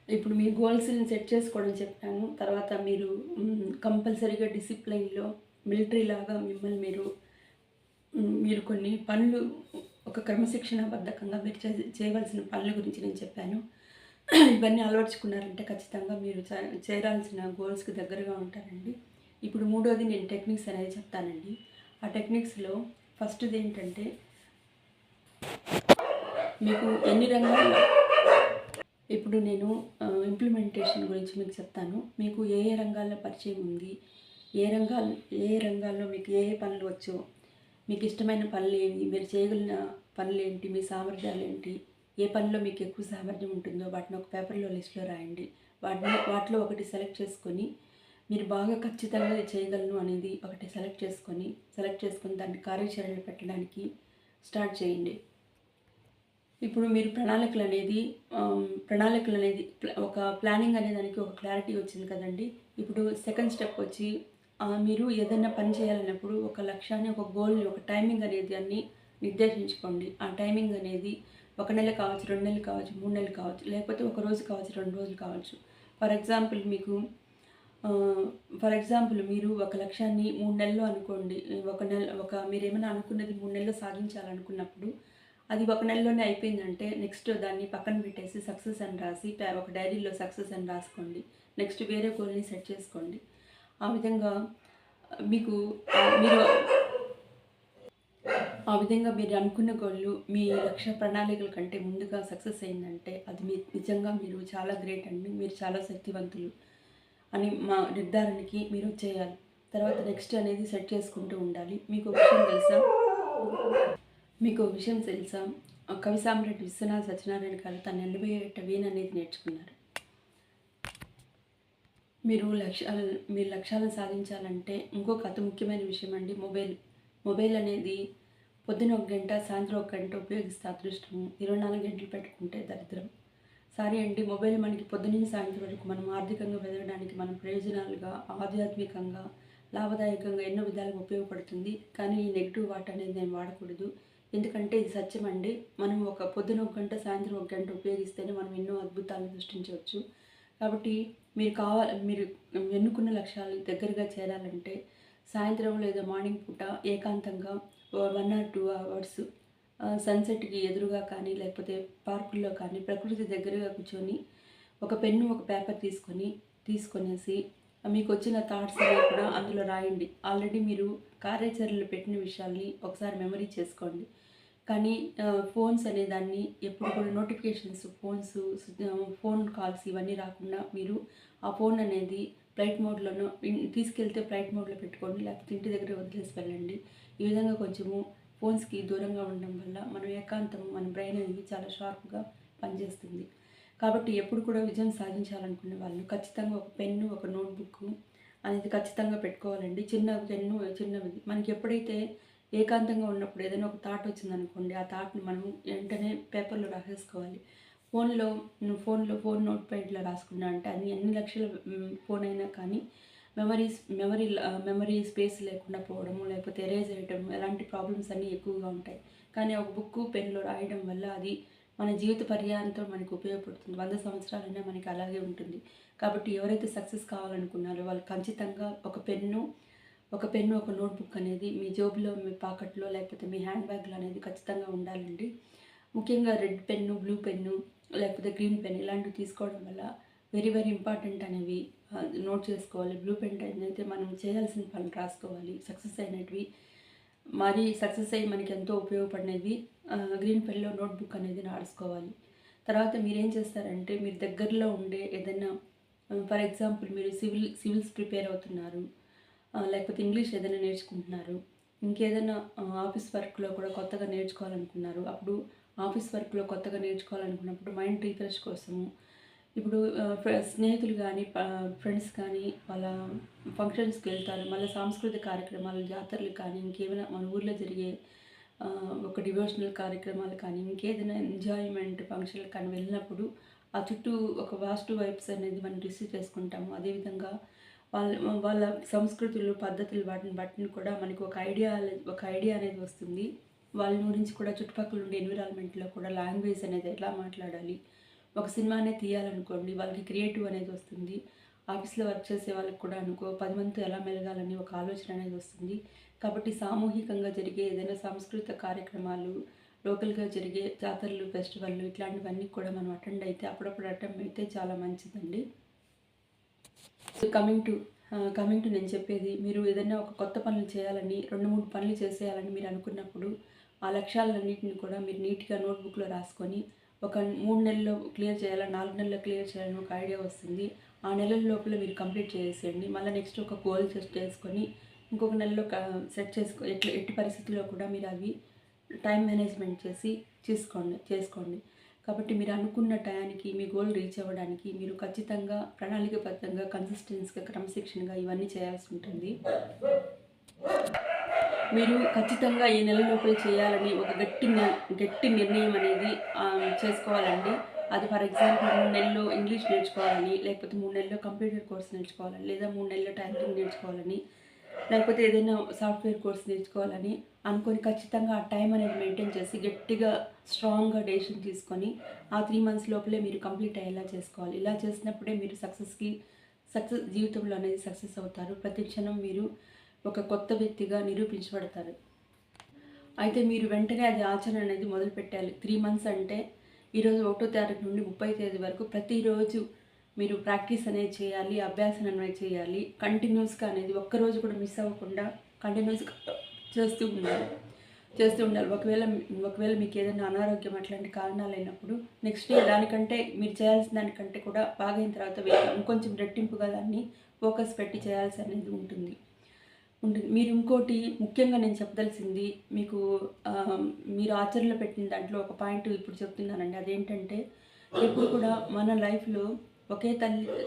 ఇప్పుడు మీ గోల్స్ని సెట్ చేసుకోవడం చెప్పాను. తర్వాత మీరు కంపల్సరీగా డిసిప్లైన్లో మిలిటరీ లాగా మిమ్మల్ని మీరు కొన్ని పనులు ఒక క్రమశిక్షణాబద్ధకంగా మీరు చేయవలసిన పనుల గురించి నేను చెప్పాను. ఇవన్నీ అలవర్చుకున్నారంటే ఖచ్చితంగా మీరు చేరాల్సిన గోల్స్కి దగ్గరగా ఉంటారండి. ఇప్పుడు మూడోది నేను టెక్నిక్స్ అనేది చెప్తానండి. ఆ టెక్నిక్స్లో ఫస్ట్ది ఏంటంటే మీకు ఎన్ని రంగాల్లో ఇప్పుడు నేను ఇంప్లిమెంటేషన్ గురించి మీకు చెప్తాను. మీకు ఏ రంగాల్లో పరిచయం ఉంది, ఏ రంగాల్లో మీకు ఏ పనులు వచ్చో, మీకు ఇష్టమైన పనులు ఏవి, మీరు చేయగలిగిన పనులు ఏంటి, మీ సామర్థ్యాలు ఏంటి, ఏ పనిలో మీకు ఎక్కువ సామర్థ్యం ఉంటుందో వాటిని ఒక పేపర్లో లిస్ట్లో రాయండి. వాటిలో ఒకటి సెలెక్ట్ చేసుకొని మీరు బాగా ఖచ్చితంగా చేయగలను అనేది ఒకటి సెలెక్ట్ చేసుకొని దాన్ని కార్యాచరణలు పెట్టడానికి స్టార్ట్ చేయండి. ఇప్పుడు మీరు ప్రణాళికలు అనేది ఒక ప్లానింగ్ అనే దానికి ఒక క్లారిటీ వచ్చింది కదండి. ఇప్పుడు సెకండ్ స్టెప్ వచ్చి మీరు ఏదైనా పని చేయాలన్నప్పుడు ఒక లక్ష్యాన్ని, ఒక గోల్ని, ఒక టైమింగ్ అనేది అన్ని నిర్దేశించుకోండి. ఆ టైమింగ్ అనేది 1 నెల కావచ్చు, 2 నెలలు కావచ్చు, 3 నెలలు కావచ్చు, లేకపోతే ఒక రోజు కావచ్చు, 2 రోజులు కావచ్చు. ఫర్ ఎగ్జాంపుల్ మీరు ఒక లక్ష్యాన్ని 3 నెలల్లో అనుకోండి. మీరు ఏమైనా అనుకున్నది 3 నెలల్లో సాధించాలనుకున్నప్పుడు అది 1 నెలలోనే అయిపోయిందంటే నెక్స్ట్ దాన్ని పక్కన పెట్టేసి సక్సెస్ అని రాసి ఒక డైరీలో సక్సెస్ అని రాసుకోండి. నెక్స్ట్ వేరే గోల్ని సెట్ చేసుకోండి. ఆ విధంగా మీరు అనుకున్న గోళ్ళు మీ లక్ష్య ప్రణాళికల కంటే ముందుగా సక్సెస్ అయిందంటే అది నిజంగా మీరు చాలా గ్రేట్ అండి, మీరు చాలా శక్తివంతులు అని మా నిర్ధారణకి మీరు చేయాలి. తర్వాత నెక్స్ట్ అనేది సెట్ చేసుకుంటూ ఉండాలి. మీకు విషయం తెలుసా కవి సామ్రాట్ విశ్వనాథ్ సత్యనారాయణ గారు తన 87 వీణ అనేది నేర్చుకున్నారు. మీరు లక్ష్యాలను సాధించాలంటే ఇంకొక అతి ముఖ్యమైన విషయం అండి, మొబైల్ అనేది పొద్దున 1 గంట, సాయంత్రం 1 గంట ఉపయోగిస్తే అదృష్టము, 24 గంటలు పెట్టుకుంటే దరిద్రం. సారీ అండి, మొబైల్ మనకి పొద్దున్న సాయంత్రం వరకు మనం ఆర్థికంగా ఎదగడానికి, మన ప్రయోజనాలుగా, ఆధ్యాత్మికంగా, లాభదాయకంగా ఎన్నో విధాలుగా ఉపయోగపడుతుంది. కానీ ఈ నెగిటివ్ వాట్ అనేది నేను వాడకూడదు. ఎందుకంటే ఇది సత్యమండి. మనం ఒక పొద్దున ఒక గంట, సాయంత్రం ఒక గంట ఉపయోగిస్తేనే మనం ఎన్నో అద్భుతాలను సృష్టించవచ్చు. కాబట్టి మీరు ఎన్నుకున్న లక్ష్యాలు దగ్గరగా చేరాలంటే సాయంత్రం లేదా మార్నింగ్ పూట ఏకాంతంగా 1 ఆర్ 2 అవర్స్ సన్సెట్‌కి ఎదురుగా కానీ, లేకపోతే పార్కుల్లో కానీ ప్రకృతి దగ్గరగా కూర్చొని ఒక పెన్ను, ఒక పేపర్ తీసుకొనేసి మీకొచ్చిన థాట్స్ అన్నీ కూడా అందులో రాయండి. ఆల్రెడీ మీరు కార్యాచరణలో పెట్టిన విషయాల్ని ఒకసారి మెమరీ చేసుకోండి. కానీ ఫోన్స్ అనేదాన్ని ఎప్పుడు కూడా నోటిఫికేషన్స్, ఫోన్ కాల్స్ ఇవన్నీ రాకుండా మీరు ఆ ఫోన్ అనేది ఫ్లైట్ మోడ్‌లోనో తీసుకెళ్తే ఫ్లైట్ మోడ్‌లో పెట్టుకోండి. లేకపోతే ఇంటి దగ్గర వదిలేసి వెళ్ళండి. ఈ విధంగా కొంచెము ఫోన్స్‌కి దూరంగా ఉండడం వల్ల మనం ఏకాంతం, మన బ్రెయిన్ అనేది చాలా షార్ప్‌గా పనిచేస్తుంది. కాబట్టి ఎప్పుడు కూడా విజయం సాధించాలనుకునే వాళ్ళు ఖచ్చితంగా ఒక పెన్ను, ఒక నోట్‌బుక్ అనేది ఖచ్చితంగా పెట్టుకోవాలండి. చిన్న పెన్ను, చిన్నది మనకి ఎప్పుడైతే ఏకాంతంగా ఉన్నప్పుడు ఏదైనా ఒక థాట్ వచ్చిందనుకోండి, ఆ థాట్‌ని మనం వెంటనే పేపర్‌లో రాసేసుకోవాలి. ఫోన్ నోట్ ప్యాడ్‌లో రాసుకున్నా అంటే అది ఎన్ని లక్షల ఫోన్ అయినా కానీ మెమరీ స్పేస్ లేకుండా పోవడము, లేకపోతే ఎరేజ్ చేయడము ఇలాంటి ప్రాబ్లమ్స్ అన్నీ ఎక్కువగా ఉంటాయి. కానీ ఒక బుక్కు, పెన్‌లో రాయడం వల్ల అది మన జీవిత పర్యాంతం మనకు ఉపయోగపడుతుంది. 100 సంవత్సరాలైనా మనకి అలాగే ఉంటుంది. కాబట్టి ఎవరైతే సక్సెస్ కావాలనుకున్నారో వాళ్ళు ఖచ్చితంగా ఒక నోట్‌బుక్ అనేది మీ జేబులో, మీ పాకెట్‌లో లేకపోతే మీ హ్యాండ్ బ్యాగ్‌లో అనేది ఖచ్చితంగా ఉండాలండి. ముఖ్యంగా రెడ్ పెన్ను, బ్లూ పెన్ను లేకపోతే గ్రీన్ పెన్ ఇలాంటివి తీసుకోవడం వల్ల వెరీ వెరీ ఇంపార్టెంట్ అనేవి నోట్ చేసుకోవాలి. బ్లూ పెన్ అయితే మనం చేయాల్సిన పనులు రాసుకోవాలి. సక్సెస్ అయ్యి మనకి ఎంతో ఉపయోగపడినవి గ్రీన్ పెన్‌లో నోట్‌బుక్ అనేది రాసుకోవాలి. తర్వాత మీరేం చేస్తారంటే మీరు దగ్గరలో ఉండే ఏదైనా ఫర్ ఎగ్జాంపుల్ మీరు సివిల్స్ ప్రిపేర్ అవుతున్నారు. లేకపోతే ఇంగ్లీష్ ఏదైనా నేర్చుకుంటున్నారు. ఇంకేదైనా ఆఫీస్ వర్క్‌లో కూడా కొత్తగా నేర్చుకోవాలనుకున్నారు. అప్పుడు ఆఫీస్ వర్క్‌లో కొత్తగా నేర్చుకోవాలనుకున్నప్పుడు మైండ్ రిఫ్రెష్ కోసము ఇప్పుడు స్నేహితులు కానీ, ఫ్రెండ్స్ కానీ వాళ్ళ ఫంక్షన్స్‌కి వెళ్తారు. మళ్ళీ సాంస్కృతిక కార్యక్రమాలు, జాతరలు కానీ, ఇంకేమైనా మన ఊర్లో జరిగే ఒక డివోషనల్ కార్యక్రమాలు కానీ, ఇంకేదైనా ఎంజాయ్‌మెంట్ ఫంక్షన్‌లకు కానీ వెళ్ళినప్పుడు ఆ చుట్టూ ఒక పాజిటివ్ వైబ్స్ అనేది మనం రిసీవ్ చేసుకుంటాము. అదేవిధంగా వాళ్ళ సంస్కృతులు, పద్ధతులు వాటిని బట్టి కూడా మనకు ఒక ఐడియా అనేది వస్తుంది. వాళ్ళ గురించి కూడా చుట్టుపక్కల ఉండే ఎన్విరాన్మెంట్‌లో కూడా లాంగ్వేజ్ అనేది ఎలా మాట్లాడాలి. ఒక సినిమానే తీయాలనుకోండి, వాళ్ళకి క్రియేటివ్ అనేది వస్తుంది. ఆఫీస్‌లో వర్క్ చేసే వాళ్ళకి కూడా 10 మందితో ఎలా మెలగాలని ఒక ఆలోచన అనేది వస్తుంది. కాబట్టి సామూహికంగా జరిగే ఏదైనా సాంస్కృతిక కార్యక్రమాలు, లోకల్‌గా జరిగే జాతరలు, ఫెస్టివల్‌లు ఇట్లాంటివన్నీ కూడా మనం అప్పుడప్పుడు అటెండ్ అయితే చాలా మంచిదండి. కమింగ్ టు నేను చెప్పేది, మీరు ఏదైనా ఒక కొత్త పనులు చేయాలని, 2, 3 పనులు చేసేయాలని మీరు అనుకున్నప్పుడు, ఆ లక్ష్యాలన్నిటిని కూడా మీరు నీట్‌గా నోట్‌బుక్‌లో రాసుకొని, ఒక 3 నెలల్లో క్లియర్ చేయాలా, 4 నెలల్లో క్లియర్ చేయాలని ఒక ఐడియా వస్తుంది. ఆ నెలల లోపల మీరు కంప్లీట్ చేసేయండి. మళ్ళీ నెక్స్ట్ ఒక గోల్ సెట్ చేసుకొని, ఇంకొక నెలలో సెట్ ఎట్టి పరిస్థితుల్లో కూడా మీరు అవి టైం మేనేజ్మెంట్ చేసుకోండి. కాబట్టి మీరు అనుకున్న టయానికి మీ గోల్ రీచ్ అవ్వడానికి మీరు ఖచ్చితంగా ప్రణాళికాబద్ధంగా, కన్సిస్టెన్స్‌గా, క్రమశిక్షణగా ఇవన్నీ చేయాల్సి ఉంటుంది. మీరు ఖచ్చితంగా ఈ నెల లోపల చేయాలని ఒక గట్టి నిర్ణయం అనేది చేసుకోవాలండి. అది ఫర్ ఎగ్జాంపుల్ 3 నెలల్లో ఇంగ్లీష్ నేర్చుకోవాలని, లేకపోతే 3 నెలల్లో కంప్యూటర్ కోర్స్ నేర్చుకోవాలని, లేదా 3 నెలల్లో టైపింగ్ నేర్చుకోవాలని, లేకపోతే ఏదైనా సాఫ్ట్‌వేర్ కోర్స్ నేర్చుకోవాలని అనుకొని ఖచ్చితంగా ఆ టైం అనేది మెయింటైన్ చేసి గట్టిగా స్ట్రాంగ్‌గా డెసిషన్ తీసుకొని ఆ 3 మంత్స్ లోపలే మీరు కంప్లీట్ అయ్యేలా చేసుకోవాలి. ఇలా చేసినప్పుడే మీరు జీవితంలో అనేది సక్సెస్ అవుతారు. ప్రతి క్షణం మీరు ఒక కొత్త వ్యక్తిగా నిరూపించబడతారు. అయితే మీరు వెంటనే అది ఆచరణ అనేది మొదలుపెట్టాలి. 3 మంత్స్ అంటే ఈరోజు 1వ తారీఖు నుండి 30వ తేదీ వరకు ప్రతిరోజు మీరు ప్రాక్టీస్ అనేది చేయాలి. అభ్యాసన అనేది చేయాలి. కంటిన్యూస్‌గా అనేది ఒక్కరోజు కూడా మిస్ అవ్వకుండా కంటిన్యూస్‌గా చేస్తూ ఉండాలి. ఒకవేళ మీకు ఏదైనా అనారోగ్యం అట్లాంటి కారణాలైనప్పుడు నెక్స్ట్ డే దానికంటే మీరు చేయాల్సిన దానికంటే కూడా బాగా అయిన తర్వాత ఇంకొంచెం రెట్టింపుగా దాన్ని ఫోకస్ పెట్టి చేయాల్సి అనేది ఉంటుంది. మీరు ఇంకోటి ముఖ్యంగా నేను చెప్పదలసింది మీరు ఆచరణలో పెట్టిన దాంట్లో ఒక పాయింట్ ఇప్పుడు చెప్తున్నానండి. అదేంటంటే ఎప్పుడు కూడా మన లైఫ్‌లో ఒకే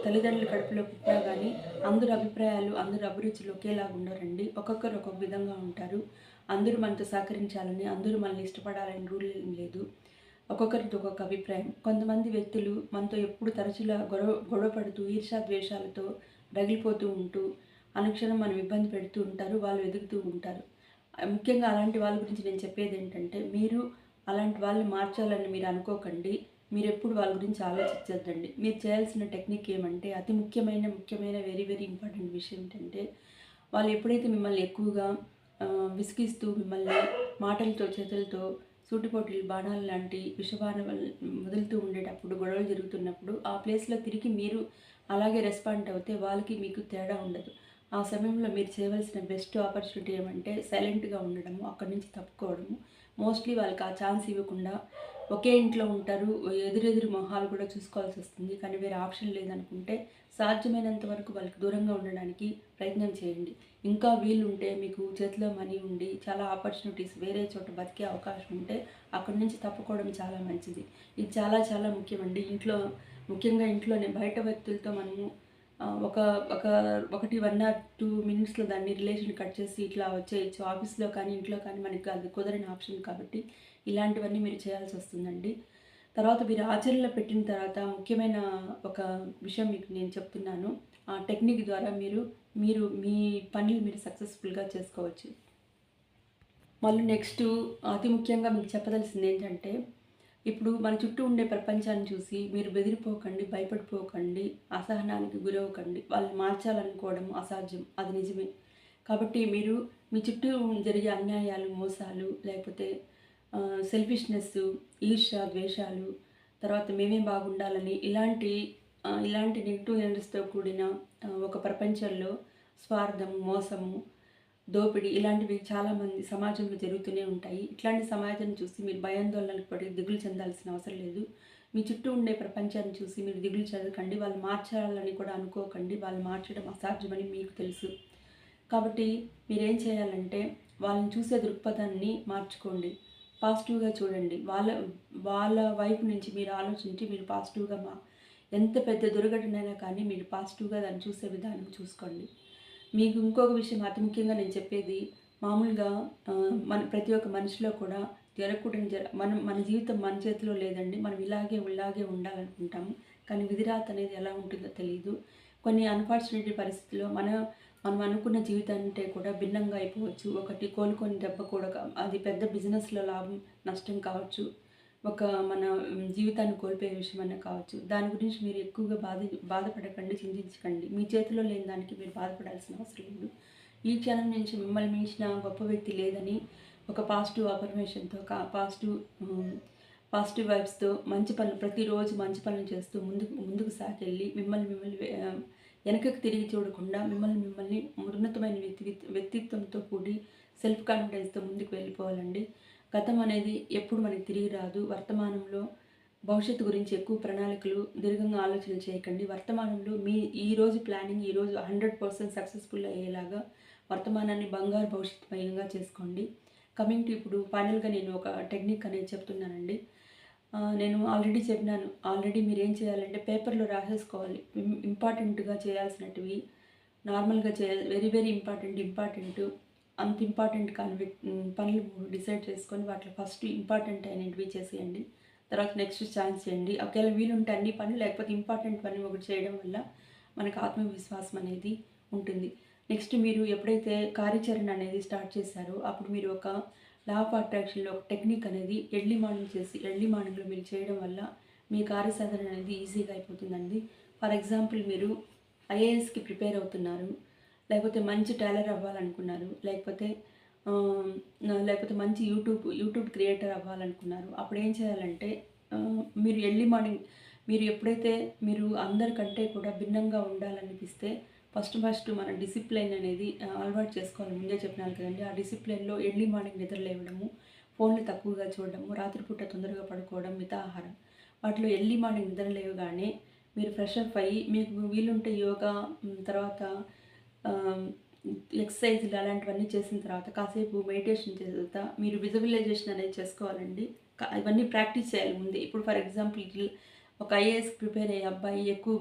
తల్లిదండ్రుల కడుపులో పుట్టినా కానీ అందరి అభిప్రాయాలు, అందరి అభిరుచులు ఒకేలాగా ఉండరండి. ఒక్కొక్కరు ఒక్కొక్క విధంగా ఉంటారు. అందరూ మనతో సహకరించాలని, అందరూ మనల్ని ఇష్టపడాలని రూల్ ఏం లేదు. ఒక్కొక్కరిది ఒక్కొక్క అభిప్రాయం. కొంతమంది వ్యక్తులు మనతో ఎప్పుడు తరచుగా గొడవ పడుతూ, ఈర్ష్యాద్వేషాలతో రగిలిపోతూ ఉంటూ అనుక్షణం మనం ఇబ్బంది పెడుతూ ఉంటారు. వాళ్ళు ఎదుగుతూ ఉంటారు. ముఖ్యంగా అలాంటి వాళ్ళ గురించి నేను చెప్పేది ఏంటంటే, మీరు అలాంటి వాళ్ళని మార్చాలని మీరు అనుకోకండి. మీరెప్పుడు వాళ్ళ గురించి ఆలోచించొద్దండి. మీరు చేయాల్సిన టెక్నిక్ ఏమంటే, అతి ముఖ్యమైన వెరీ వెరీ ఇంపార్టెంట్ విషయం ఏంటంటే, వాళ్ళు ఎప్పుడైతే మిమ్మల్ని ఎక్కువగా విసిగిస్తూ మిమ్మల్ని మాటలతో, చేతులతో సూటిపోటీలు, బాణాలు లాంటి విషబాణాలు వదులుతూ ఉండేటప్పుడు, గొడవలు జరుగుతున్నప్పుడు, ఆ ప్లేస్‌లో తిరిగి మీరు అలాగే రెస్పాండ్ అవుతే వాళ్ళకి మీకు తేడా ఉండదు. ఆ సమయంలో మీరు చేయవలసిన బెస్ట్ ఆపర్చునిటీ ఏమంటే సైలెంట్‌గా ఉండడము, అక్కడి నుంచి తప్పుకోవడము. మోస్ట్‌లీ వాళ్ళకి ఆ ఛాన్స్ ఇవ్వకుండా ఒకే ఇంట్లో ఉంటారు. ఎదురెదురు మొహాలు కూడా చూసుకోవాల్సొస్తుంది. కానీ వేరే ఆప్షన్ లేదనుకుంటే సాధ్యమైనంత వరకు వాళ్ళకి దూరంగా ఉండడానికి ప్రయత్నం చేయండి. ఇంకా వీలుంటే మీకు చేతిలో మనీ ఉండి చాలా ఆపర్చునిటీస్ వేరే చోట బతికే అవకాశం ఉంటే అక్కడి నుంచి తప్పుకోవడం చాలా మంచిది. ఇది చాలా చాలా ముఖ్యమండి. ముఖ్యంగా ఇంట్లోనే బయట వ్యక్తులతో మనము ఒక ఒక 1 ఆర్ 2 మినిట్స్‌లో దాన్ని రిలేషన్ కట్ చేసి ఇట్లా వచ్చేయొచ్చు. ఆఫీస్‌లో కానీ, ఇంట్లో కానీ మనకి అది కుదరని ఆప్షన్ కాబట్టి ఇలాంటివన్నీ మీరు చేయాల్సొస్తుందండి. తర్వాత మీరు ఆచరణలో పెట్టిన తర్వాత ముఖ్యమైన ఒక విషయం మీకు నేను చెప్తున్నాను. ఆ టెక్నిక్ ద్వారా మీరు మీ పనులు మీరు సక్సెస్‌ఫుల్‌గా చేసుకోవచ్చు. మళ్ళీ నెక్స్టు అతి ముఖ్యంగా మీకు చెప్పదలసిందేంటంటే, ఇప్పుడు మన చుట్టూ ఉండే ప్రపంచాన్ని చూసి మీరు బెదిరిపోకండి, భయపడిపోకండి, అసహనానికి గురవ్వకండి. వాళ్ళని మార్చాలనుకోవడం అసాధ్యం. అది నిజమే. కాబట్టి మీరు మీ చుట్టూ జరిగే అన్యాయాలు, మోసాలు లేకపోతే సెల్ఫిష్‌నెస్సు, ఈర్ష్య, ద్వేషాలు, తర్వాత మేమే బాగుండాలని ఇలాంటి నెగెటివ్ ఎనర్జీస్‌తో కూడిన ఒక ప్రపంచంలో స్వార్థం, మోసము, దోపిడీ ఇలాంటివి చాలామంది సమాజంలో జరుగుతూనే ఉంటాయి. ఇట్లాంటి సమాజాన్ని చూసి మీరు భయాందోళనలకు పడి దిగులు చెందాల్సిన అవసరం లేదు. మీ చుట్టూ ఉండే ప్రపంచాన్ని చూసి మీరు దిగులు చెందకండి. వాళ్ళు మార్చాలని కూడా అనుకోకండి. వాళ్ళు మార్చడం అసాధ్యమని మీకు తెలుసు. కాబట్టి మీరేం చేయాలంటే వాళ్ళని చూసే దృక్పథాన్ని మార్చుకోండి. పాజిటివ్‌గా చూడండి. వాళ్ళ వాళ్ళ వైపు నుంచి మీరు ఆలోచించి మీరు పాజిటివ్‌గా ఎంత పెద్ద దుర్ఘటనైనా కానీ మీరు పాజిటివ్‌గా దాన్ని చూసే విధానం చూసుకోండి. మీకు ఇంకొక విషయం అతి ముఖ్యంగా నేను చెప్పేది మామూలుగా ప్రతి ఒక్క మనిషిలో కూడా జరగకూడని మన జీవితం మన చేతిలో లేదండి. మనం ఇలాగే ఉండాలనుకుంటాము. కానీ విధిరాత అనేది ఎలా ఉంటుందో తెలీదు. కొన్ని అన్‌ఫార్చునేట్ పరిస్థితుల్లో మనం అనుకున్న జీవితం అంటే కూడా భిన్నంగా అయిపోవచ్చు. ఒకటి కోలుకొని దెబ్బ కూడా అది పెద్ద బిజినెస్‌లో లాభం, నష్టం కావచ్చు. మన జీవితాన్ని కోల్పోయే విషయమన్నా కావచ్చు. దాని గురించి మీరు ఎక్కువగా బాధపడకండి, చింతించకండి. మీ చేతిలో లేని దానికి మీరు బాధపడాల్సిన అవసరం లేదు. ఈ క్షణం నుంచి మిమ్మల్ని మించిన గొప్ప వ్యక్తి లేదని ఒక పాజిటివ్ అఫర్మేషన్‌తో పాజిటివ్ వైబ్స్‌తో ప్రతిరోజు మంచి పనులు చేస్తూ ముందుకు సాగెళ్ళి మిమ్మల్ని వెనకకి తిరిగి చూడకుండా మిమ్మల్ని ఉన్నతమైన వ్యక్తిత్వంతో కూడి సెల్ఫ్ కాన్ఫిడెన్స్‌తో ముందుకు వెళ్ళిపోవాలండి. గతం అనేది ఎప్పుడు మనకి తిరిగి రాదు. వర్తమానంలో భవిష్యత్తు గురించి ఎక్కువ ప్రణాళికలు, దీర్ఘంగా ఆలోచనలు చేయకండి. వర్తమానంలో ఈరోజు ప్లానింగ్ ఈరోజు 100% సక్సెస్‌ఫుల్ అయ్యేలాగా వర్తమానాన్ని బంగారు భవిష్యత్తుమయంగా చేసుకోండి. కమింగ్ టు ఇప్పుడు ఫైనల్‌గా నేను ఒక టెక్నిక్ అనేది చెప్తున్నానండి. నేను ఆల్రెడీ చెప్పినాను. ఆల్రెడీ మీరేం చేయాలంటే పేపర్‌లో రాసేసుకోవాలి. ఇంపార్టెంట్‌గా చేయాల్సినటివి నార్మల్‌గా చేయాలి. వెరీ వెరీ ఇంపార్టెంట్ అంత ఇంపార్టెంట్ కానివి పనులు డిసైడ్ చేసుకొని వాటిలో ఫస్ట్ ఇంపార్టెంట్ అయినటివి చేసేయండి. తర్వాత నెక్స్ట్ ఛాన్స్ చేయండి. ఒకవేళ వీలుంటే అన్ని పనులు లేకపోతే ఇంపార్టెంట్ పని ఒకటి చేయడం వల్ల మనకు ఆత్మవిశ్వాసం అనేది ఉంటుంది. నెక్స్ట్ మీరు ఎప్పుడైతే కార్యాచరణ అనేది స్టార్ట్ చేశారో అప్పుడు మీరు ఒక లా ఆఫ్ అట్రాక్షన్‌లో ఒక టెక్నిక్ అనేది ఎర్లీ మార్నింగ్‌లో మీరు చేయడం వల్ల మీ కార్యసాధన అనేది ఈజీగా అయిపోతుందండి. ఫర్ ఎగ్జాంపుల్ మీరు ఐఏఎస్‌కి ప్రిపేర్ అవుతున్నారు. లేకపోతే మంచి టైలర్ అవ్వాలనుకున్నారు. లేకపోతే మంచి యూట్యూబ్ క్రియేటర్ అవ్వాలనుకున్నారు. అప్పుడేం చేయాలంటే మీరు ఎర్లీ మార్నింగ్ మీరు అందరికంటే కూడా భిన్నంగా ఉండాలనిపిస్తే ఫస్ట్ మన డిసిప్లైన్ అనేది అలవాటు చేసుకోవాలి. ముందే చెప్పినాను కదండీ! ఆ డిసిప్లైన్‌లో ఎర్లీ మార్నింగ్ నిద్ర లేవడము, ఫోన్‌లు తక్కువగా చూడడము, రాత్రిపూట తొందరగా పడుకోవడం, మితాహారం. వాటిలో ఎర్లీ మార్నింగ్ నిద్ర లేవగానే మీరు ఫ్రెష్ అప్ అయ్యి మీకు వీలుంటే యోగా తర్వాత ఆహ్, ఎక్సర్సైజ్‌లు అలాంటివన్నీ చేసిన తర్వాత కాసేపు మెడిటేషన్ చేసిన తర్వాత మీరు విజువలైజేషన్ అనేది చేసుకోవాలండి. ఇవన్నీ ప్రాక్టీస్ చేయాలి ముందే. ఇప్పుడు ఫర్ ఎగ్జాంపుల్ ఒక ఐఏఎస్‌కి ప్రిపేర్ అయ్యే అబ్బాయి ఎక్కువ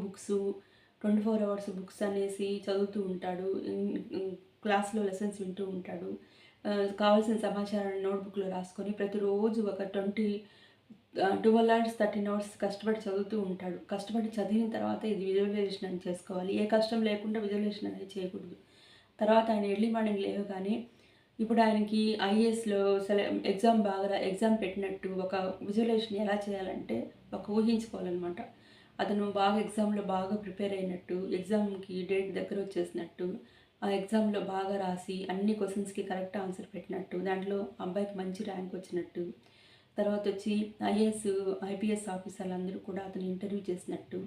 24 అవర్స్ బుక్స్ అనేసి చదువుతూ ఉంటాడు. క్లాస్‌లో లెసన్స్ వింటూ ఉంటాడు. కావాల్సిన సమాచారాన్ని నోట్‌బుక్‌లో రాసుకొని ప్రతిరోజు ఒక 12 అవర్స్, 13 అవర్స్ కష్టపడి చదువుతూ ఉంటాడు. కష్టపడి చదివిన తర్వాత ఇది విజువలైజేషన్ అని చేసుకోవాలి. ఏ కష్టం లేకుండా విజువలైజేషన్ అనేది చేయకూడదు. తర్వాత ఆయన ఎర్లీ మార్నింగ్ లేవగానే ఇప్పుడు ఆయనకి ఐఏఎస్‌లో ఎగ్జామ్ ఎగ్జామ్ పెట్టినట్టు ఒక విజువలైజేషన్ ఎలా చేయాలంటే ఒక ఊహించుకోవాలనమాట. అతను బాగా ఎగ్జామ్‌లో బాగా ప్రిపేర్ అయినట్టు, ఎగ్జామ్‌కి డేట్ దగ్గరొచ్చేసినట్టు, ఆ ఎగ్జామ్‌లో బాగా రాసి అన్ని క్వెషన్స్‌కి కరెక్ట్ ఆన్సర్ పెట్టినట్టు, దాంట్లో అబ్బాయికి మంచి ర్యాంక్ వచ్చినట్టు, తర్వాతొచ్చి ఐపీఎస్ ఆఫీసర్లందరూ కూడా అతను ఇంటర్వ్యూ చేసినట్టు,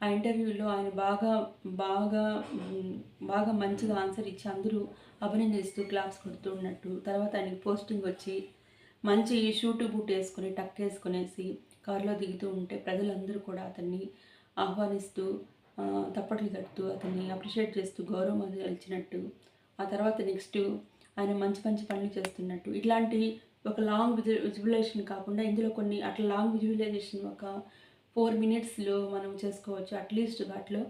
ఆ ఇంటర్వ్యూలో ఆయన బాగా హ్మ్, బాగా మంచిగా ఆన్సర్ ఇచ్చి అందరూ అభినందిస్తూ క్లాప్స్ కొడుతూ ఉన్నట్టు, తర్వాత ఆయనకి పోస్టింగ్ వచ్చి మంచి షూటు బూట్ వేసుకొని టక్కేసుకునేసి కారులో దిగుతూ ఉంటే ప్రజలందరూ కూడా అతన్ని ఆహ్వానిస్తూ తప్పట్లు తడుతూ అతన్ని అప్రిషియేట్ చేస్తూ గౌరవం ఇచ్చినట్టు, ఆ తర్వాత నెక్స్ట్ ఆయన మంచి మంచి పనులు చేస్తున్నట్టు, ఇట్లాంటి ఒక లాంగ్ విజువలైజేషన్ కాకుండా ఇందులో కొన్ని అట్లా లాంగ్ విజువలైజేషన్ ఒక 4 మినిట్స్‌లో మనం చేసుకోవచ్చు. అట్‌లీస్ట్ వాటిలో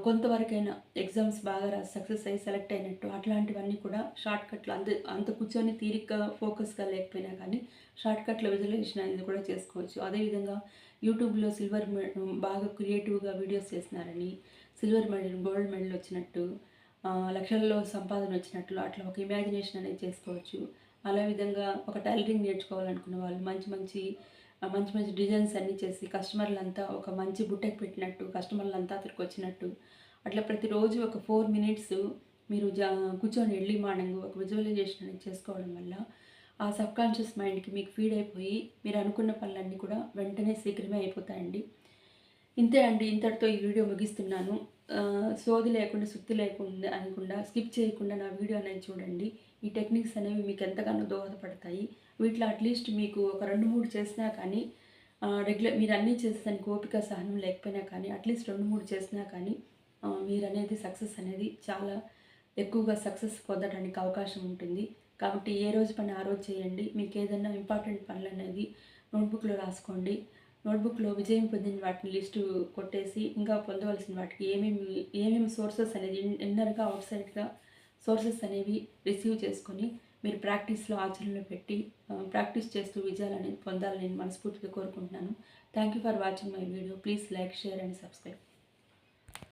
కొంతవరకైనా ఎగ్జామ్స్ బాగా రాసి సక్సెస్ అయ్యి సెలెక్ట్ అయినట్టు అట్లాంటివన్నీ కూడా షార్ట్‌కట్‌లో అంత అంత కూర్చొని తీరిగ్గా ఫోకస్‌గా లేకపోయినా కానీ షార్ట్‌కట్‌లో విజువలైజేషన్ అనేది కూడా చేసుకోవచ్చు. అదేవిధంగా యూట్యూబ్‌లో బాగా క్రియేటివ్‌గా వీడియోస్ చేస్తున్నారని సిల్వర్ మెడల్, గోల్డ్ మెడల్ వచ్చినట్టు, లక్షల్లో సంపాదన వచ్చినట్లు అట్లా ఒక ఇమాజినేషన్ అనేది చేసుకోవచ్చు. అలా విధంగా ఒక టైలరింగ్ నేర్చుకోవాలనుకున్న వాళ్ళు మంచి మంచి డిజైన్స్ అన్నీ చేసి కస్టమర్లంతా ఒక మంచి బుట్టకి పెట్టినట్టు, కస్టమర్లంతా అక్కడికి వచ్చినట్టు, అట్లా ప్రతిరోజు ఒక 4 మినిట్స్ మీరు కూర్చొని ఎర్లీ మార్నింగ్ ఒక విజువలైజేషన్ అనేది చేసుకోవడం వల్ల ఆ సబ్కాన్షియస్ మైండ్కి మీకు ఫీడ్ అయిపోయి మీరు అనుకున్న పనులన్నీ కూడా వెంటనే శీఘ్రమే అయిపోతాయండి. ఇంతే అండి. ఇంతటితో ఈ వీడియో ముగిస్తున్నాను. సోది లేకుండా, సుత్తి లేకుండా అనకుండా స్కిప్ చేయకుండా నా వీడియో అనేది చూడండి. ఈ టెక్నిక్స్ అనేవి మీకు ఎంతగానో దోహదపడతాయి. వీటిలో అట్‌లీస్ట్ మీకు ఒక 2, 3 చేసినా కానీ మీరు అన్నీ చేసేదానికి ఓపిక, సహనం లేకపోయినా కానీ అట్‌లీస్ట్ 2, 3 చేసినా కానీ మీరనేది సక్సెస్ అనేది చాలా ఎక్కువగా సక్సెస్ పొందడానికి అవకాశం ఉంటుంది. కాబట్టి ఏ రోజు పని ఆ రోజు చేయండి. మీకేదన్నా ఇంపార్టెంట్ పనులనేది నోట్‌బుక్‌లో రాసుకోండి. నోట్‌బుక్‌లో విజయం పొందిన వాటిని లిస్టు కొట్టేసి, ఇంకా పొందవలసిన వాటికి ఏమేమి సోర్సెస్ అనేది ఇన్నర్‌గా, ఔట్‌సైడ్‌గా సోర్సెస్ అనేవి రిసీవ్ చేసుకొని, మీరు ప్రాక్టీస్‌లో ఆచరణలో పెట్టి ప్రాక్టీస్ చేస్తూ విజయాలనేది పొందాలని నేను మనస్ఫూర్తిగా కోరుకుంటున్నాను. Thank you for watching my video. Please like, share and subscribe.